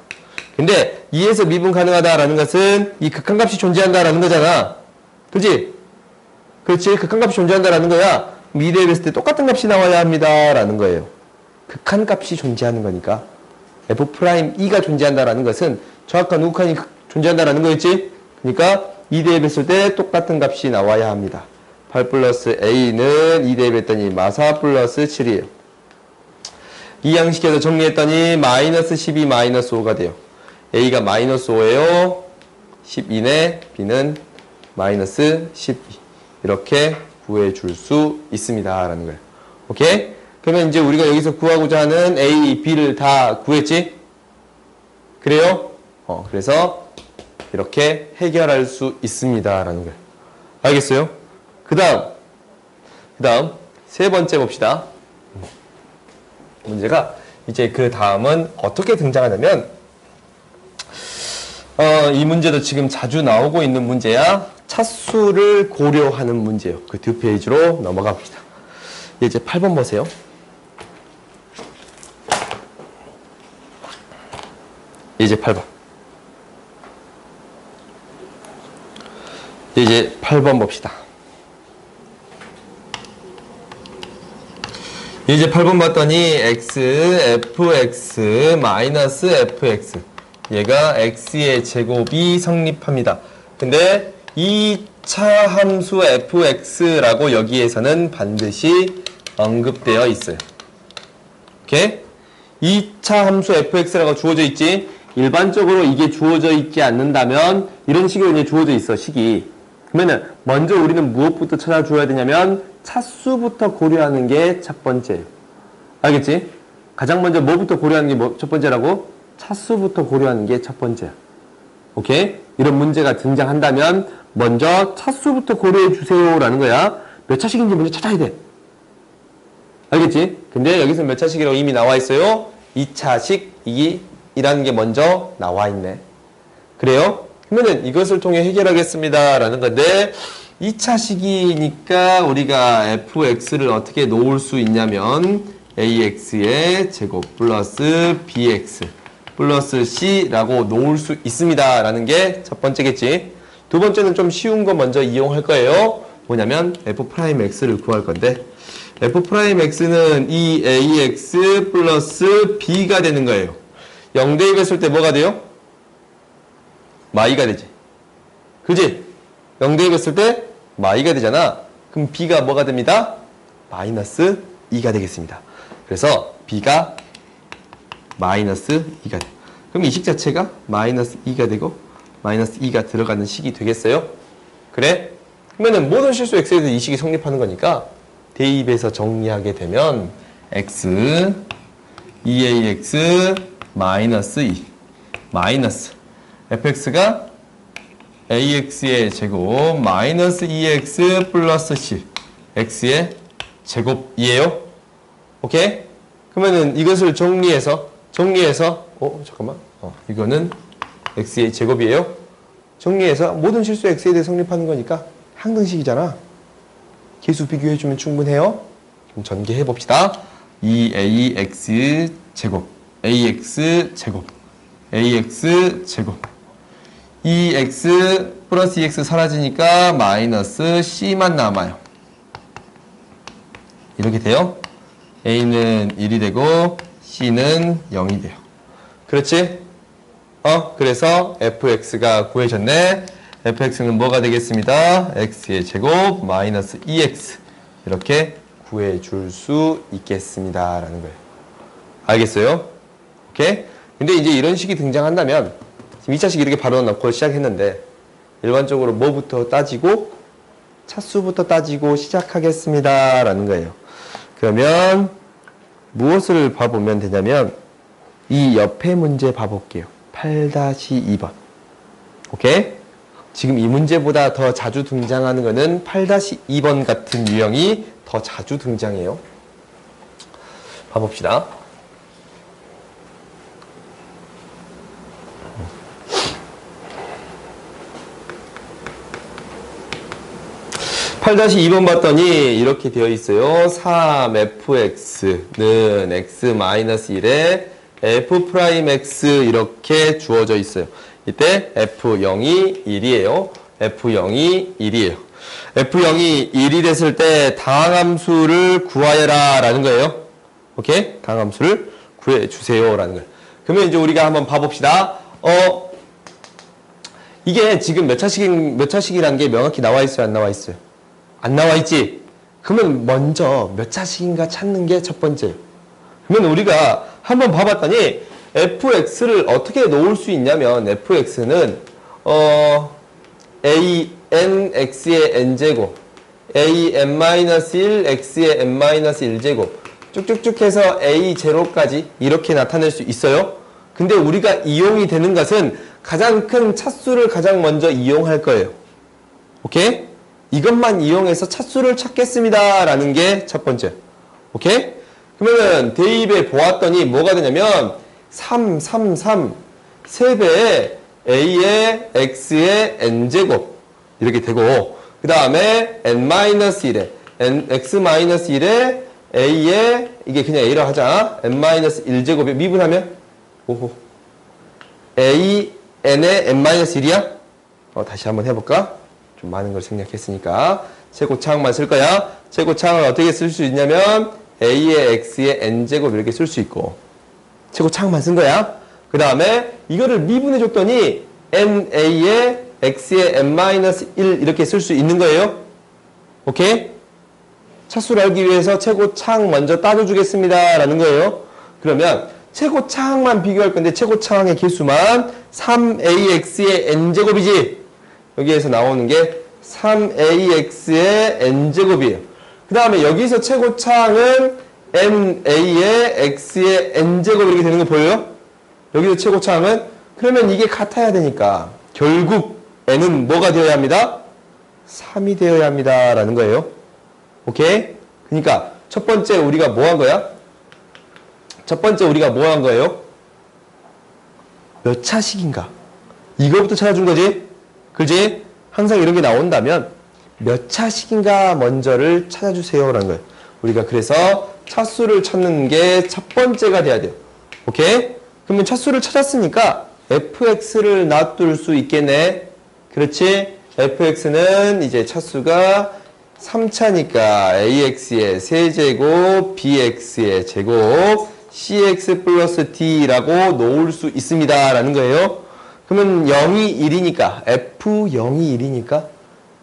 근데 2에서 미분 가능하다라는 것은 이 극한값이 존재한다라는 거잖아. 그렇지? 그렇지? 극한값이 존재한다라는 거야. 2대 했을 때 똑같은 값이 나와야 합니다 라는 거예요. 극한값이 존재하는 거니까. f'E가 존재한다라는 것은 정확한 우칸이 존재한다라는 거였지? 그러니까 2대입했을 때 똑같은 값이 나와야 합니다. 8 플러스 a는 2대입했더니 마4 플러스 7이에요. 이 양식에서 정리했더니 마이너스 12 마이너스 5가 돼요. a가 마이너스 5예요. 12네. b는 마이너스 12. 이렇게 구해줄 수 있습니다 라는 거예요. 오케이? 그러면 이제 우리가 여기서 구하고자 하는 a, b를 다 구했지? 그래요? 그래서 이렇게 해결할 수 있습니다 라는 거예요. 알겠어요? 그 다음 세 번째 봅시다. 문제가 이제 그 다음은 어떻게 등장하냐면 이 문제도 지금 자주 나오고 있는 문제야. 차수를 고려하는 문제예요. 그 뒷페이지로 넘어가 봅시다. 이제 8번 보세요. 이제 8번. 이제 8번 봅시다. 이제 8번 봤더니 x, fx, 마이너스 fx. 얘가 x의 제곱이 성립합니다. 근데 2차 함수 fx라고 여기에서는 반드시 언급되어 있어요. 오케이? 2차 함수 fx라고 주어져 있지? 일반적으로 이게 주어져 있지 않는다면 이런 식으로 이제 주어져 있어, 식이. 그러면은 먼저 우리는 무엇부터 찾아줘야 되냐면 차수부터 고려하는 게 첫 번째예요. 알겠지? 가장 먼저 뭐부터 고려하는 게 첫 번째라고? 차수부터 고려하는 게 첫 번째야. 오케이? 이런 문제가 등장한다면 먼저 차수부터 고려해 주세요 라는 거야. 몇 차식인지 먼저 찾아야 돼. 알겠지? 근데 여기서 몇 차식이라고 이미 나와 있어요. 2차식이라는 게 먼저 나와 있네. 그래요? 그러면은 이것을 통해 해결하겠습니다 라는 건데 2차식이니까 우리가 fx를 어떻게 놓을 수 있냐면 ax의 제곱 플러스 bx 플러스 c라고 놓을 수 있습니다 라는 게 첫 번째겠지. 두 번째는 좀 쉬운 거 먼저 이용할 거예요. 뭐냐면 f'x를 구할 건데 f'x는 이 ax 플러스 b가 되는 거예요. 0대 1 했을 때 뭐가 돼요? 마이가 되지. 그지? 0대 1 했을 때 마이가 되잖아. 그럼 b가 뭐가 됩니다? 마이너스 2가 되겠습니다. 그래서 b가 마이너스 2가 돼. 그럼 이 식 자체가 마이너스 2가 되고 마이너스 2가 들어가는 식이 되겠어요? 그래? 그러면은 모든 실수 x에 대해서 이 식이 성립하는 거니까 대입해서 정리하게 되면 x 2ax 마이너스 2 마이너스 fx가 ax의 제곱 마이너스 2x 플러스 c x의 제곱이에요. 오케이? 그러면은 이것을 정리해서 잠깐만. 이거는 x의 제곱이에요. 정리해서 모든 실수 x에 대해 성립하는 거니까 항등식이잖아. 계수 비교해주면 충분해요. 그럼 전개해 봅시다. 2ax 제곱 ax 제곱 ax 제곱 2x 플러스 2x 사라지니까 마이너스 c만 남아요. 이렇게 돼요. a는 1이 되고 c는 0이 돼요. 그렇지? 그래서 fx가 구해졌네. fx는 뭐가 되겠습니다? x의 제곱 마이너스 2x 이렇게 구해줄 수 있겠습니다 라는 거예요. 알겠어요? 오케이? 근데 이제 이런 식이 등장한다면 지금 2차식 이렇게 바로 넣고 시작했는데 일반적으로 뭐부터 따지고 차수부터 따지고 시작하겠습니다 라는 거예요. 그러면 무엇을 봐보면 되냐면 이 옆에 문제 봐볼게요. 8-2번. 오케이? 지금 이 문제보다 더 자주 등장하는 거는 8-2번 같은 유형이 더 자주 등장해요. 봐봅시다. (8-2번) 봤더니 이렇게 되어 있어요. 3fx는 x-1에 f'x 이렇게 주어져 있어요. 이때 f0이 1이에요. f0이 1이에요. f0이 1이 됐을 때 다항함수를 구하여라 라는 거예요. 오케이? 다항함수를 구해주세요 라는 거예요. 그러면 이제 우리가 한번 봐봅시다. 이게 지금 몇 차식이라는 게 명확히 나와 있어요? 안 나와 있어요? 안 나와 있지? 그러면 먼저 몇 차식인가 찾는 게 첫 번째예요. 그러면 우리가 한번 봐봤더니 fx를 어떻게 놓을 수 있냐면 fx는 anx의 n제곱 an-1 x의 n-1제곱 쭉쭉쭉 해서 a0까지 이렇게 나타낼 수 있어요. 근데 우리가 이용이 되는 것은 가장 큰 차수를 가장 먼저 이용할 거예요. 오케이? 이것만 이용해서 차수를 찾겠습니다 라는 게 첫 번째. 오케이? 그러면은 대입에 보았더니 뭐가 되냐면 3, 3배의 a의 x의 n제곱 이렇게 되고 그 다음에 n-1에 x-1에 a의 이게 그냥 a라 하자 n-1제곱에 미분하면 오호 a n의 n-1이야? 다시 한번 해볼까? 좀 많은 걸 생략했으니까 최고차항만 쓸 거야. 최고차항을 어떻게 쓸 수 있냐면 a의 x의 n제곱 이렇게 쓸 수 있고 최고차항만 쓴 거야. 그 다음에 이거를 미분해 줬더니 na의 x의 n-1 이렇게 쓸 수 있는 거예요. 오케이? 차수를 알기 위해서 최고차항 먼저 따져주겠습니다 라는 거예요. 그러면 최고차항만 비교할 건데 최고차항의 개수만 3ax의 n제곱이지. 여기에서 나오는 게 3ax의 n제곱이에요. 그 다음에 여기서 최고차항은 na의 x의 n제곱 이렇게 되는 거 보여요? 여기서 최고차항은 그러면 이게 같아야 되니까 결국 n은 뭐가 되어야 합니다? 3이 되어야 합니다 라는 거예요. 오케이? 그러니까 첫 번째 우리가 뭐 한 거야? 첫 번째 우리가 뭐 한 거예요? 몇 차식인가? 이거부터 찾아준 거지? 그지? 항상 이런 게 나온다면 몇 차식인가 먼저를 찾아주세요 라는 거예요. 우리가 그래서 차수를 찾는 게 첫 번째가 돼야 돼요. 오케이? 그러면 차수를 찾았으니까 fx를 놔둘 수 있겠네. 그렇지? fx는 이제 차수가 3차니까 ax의 세제곱, bx의 제곱, cx 플러스 d라고 놓을 수 있습니다 라는 거예요. 그러면 0이 1이니까 f 0이 1이니까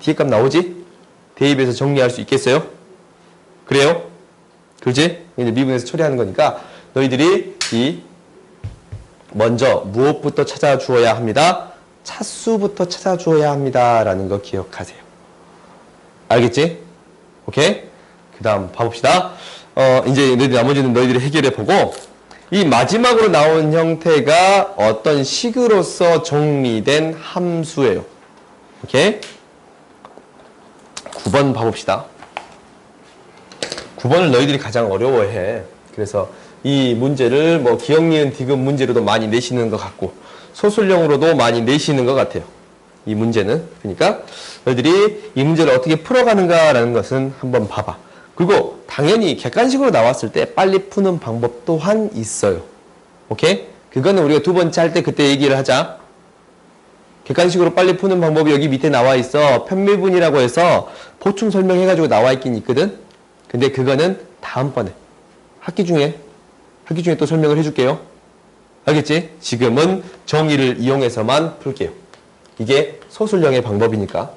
뒤에 값 나오지? 대입해서 정리할 수 있겠어요? 그래요? 그렇지? 이제 미분해서 처리하는 거니까 너희들이 먼저 무엇부터 찾아주어야 합니다? 차수부터 찾아주어야 합니다 라는 거 기억하세요. 알겠지? 오케이? 그 다음 봐봅시다. 이제 나머지는 너희들이 해결해 보고 이 마지막으로 나온 형태가 어떤 식으로서 정리된 함수예요. 오케이? 9번 봐봅시다. 9번을 너희들이 가장 어려워해. 그래서 이 문제를 뭐 기억, 니은, 디귿 문제로도 많이 내시는 것 같고 소술형으로도 많이 내시는 것 같아요. 이 문제는. 그러니까 너희들이 이 문제를 어떻게 풀어가는가라는 것은 한번 봐봐. 그리고 당연히 객관식으로 나왔을 때 빨리 푸는 방법 또한 있어요. 오케이? 그거는 우리가 두 번째 할 때 그때 얘기를 하자. 객관식으로 빨리 푸는 방법이 여기 밑에 나와 있어. 편미분이라고 해서 보충 설명해가지고 나와 있긴 있거든. 근데 그거는 다음번에 학기 중에 또 설명을 해줄게요. 알겠지? 지금은 정의를 이용해서만 풀게요. 이게 소술형의 방법이니까.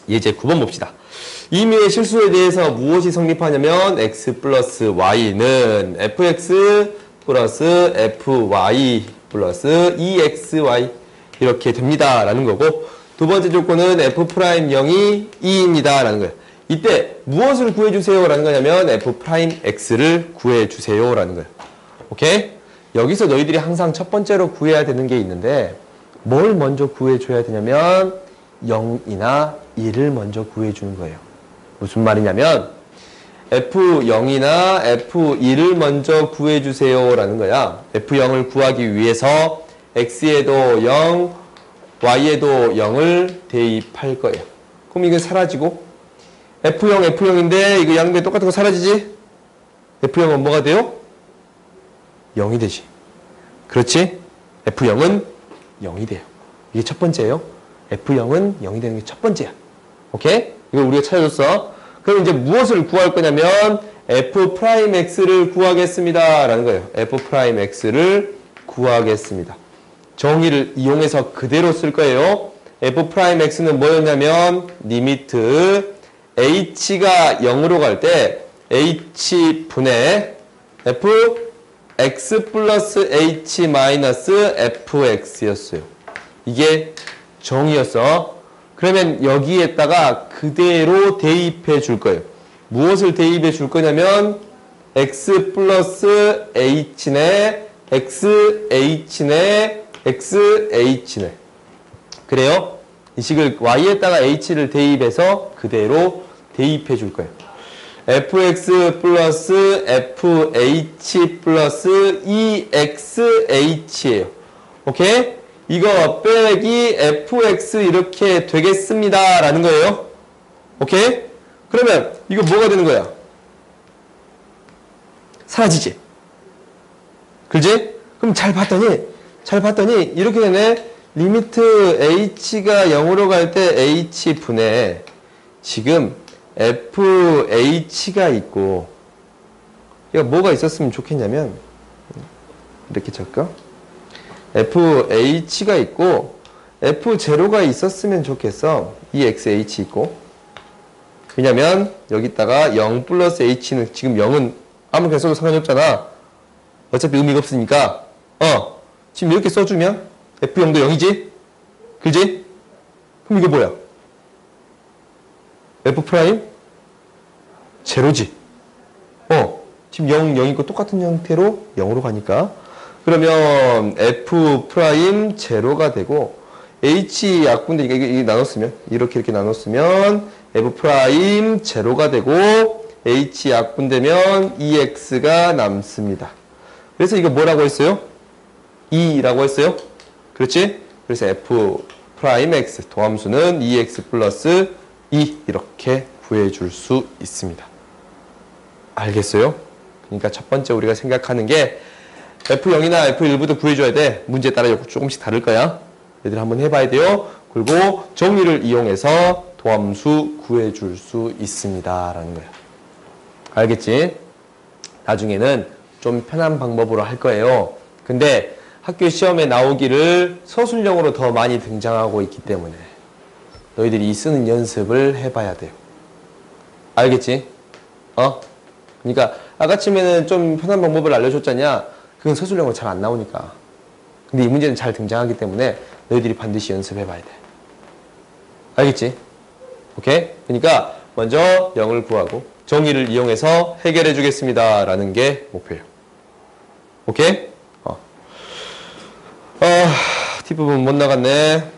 예제 9번 봅시다. 임의의 실수에 대해서 무엇이 성립하냐면 x 플러스 y는 fx 플러스 fy 플러스 exy 이렇게 됩니다 라는 거고, 두 번째 조건은 f'0이 2입니다 라는 거예요. 이때 무엇을 구해주세요 라는 거냐면 f'x를 구해주세요 라는 거예요. 오케이? 여기서 너희들이 항상 첫 번째로 구해야 되는 게 있는데 뭘 먼저 구해줘야 되냐면 0이나 1을 먼저 구해주는 거예요. 무슨 말이냐면 f0이나 f1을 먼저 구해주세요 라는 거야. f0을 구하기 위해서 x에도 0, y에도 0을 대입할 거예요. 그럼 이건 사라지고 F0인데 이거 양변 똑같은 거 사라지지? F0은 뭐가 돼요? 0이 되지. 그렇지? F0은 0이 돼요. 이게 첫 번째예요. F0은 0이 되는 게 첫 번째야. 오케이? 이거 우리가 찾아줬어. 그럼 이제 무엇을 구할 거냐면 F'X를 구하겠습니다 라는 거예요. F'X를 구하겠습니다. 정의를 이용해서 그대로 쓸 거예요. F'X는 뭐였냐면 리미트 h가 0으로 갈 때 h분의 fx 플러스 h 마이너스 fx였어요. 이게 정의였어. 그러면 여기에다가 그대로 대입해 줄 거예요. 무엇을 대입해 줄 거냐면 x 플러스 h네 xh네 xh네. 그래요? 이 식을 y에다가 h를 대입해서 그대로 대입해 줄 거예요. fx 플러스 fh 플러스 exh예요. 오케이? 이거 빼기 fx 이렇게 되겠습니다 라는 거예요. 오케이? 그러면 이거 뭐가 되는 거야? 사라지지? 그렇지? 그럼 잘 봤더니 잘 봤더니 이렇게 되네. 리미트 h가 0으로 갈 때 h분의 지금 fh가 있고, 그러니까 뭐가 있었으면 좋겠냐면 이렇게 적을까? fh가 있고 f0가 있었으면 좋겠어. 이 xh 있고. 왜냐면 여기다가 0 플러스 h는 지금 0은 아무 그냥 써도 상관이 없잖아. 어차피 의미가 없으니까 지금 이렇게 써주면 f0도 0이지? 그지? 그럼 이게 뭐야? f 프라임? 제로지? 지금 0, 0이고 똑같은 형태로 0으로 가니까. 그러면 f 프라임 제로가 되고 h 약분되니까 이게 나눴으면 이렇게 나눴으면 f 프라임 제로가 되고 h 약분되면 ex가 남습니다. 그래서 이거 뭐라고 했어요? 2라고 했어요? 그렇지? 그래서 f 프라임 x 도함수는 2x 플러스 2 이렇게 구해줄 수 있습니다. 알겠어요? 그러니까 첫 번째 우리가 생각하는 게 F0이나 F1부터 구해줘야 돼. 문제에 따라 조금씩 다를 거야. 얘들 한번 해봐야 돼요. 그리고 정의를 이용해서 도함수 구해줄 수 있습니다. 라는 거야. 알겠지? 나중에는 좀 편한 방법으로 할 거예요. 근데 학교 시험에 나오기를 서술형으로 더 많이 등장하고 있기 때문에 너희들이 쓰는 연습을 해봐야 돼요. 알겠지? 그러니까 아까쯤에는 좀 편한 방법을 알려줬잖냐. 그건 서술형으로 잘 안 나오니까. 근데 이 문제는 잘 등장하기 때문에 너희들이 반드시 연습해봐야 돼. 알겠지? 오케이? 그러니까 먼저 0을 구하고 정의를 이용해서 해결해 주겠습니다. 라는 게 목표예요. 오케이? 뒷부분 못 나갔네.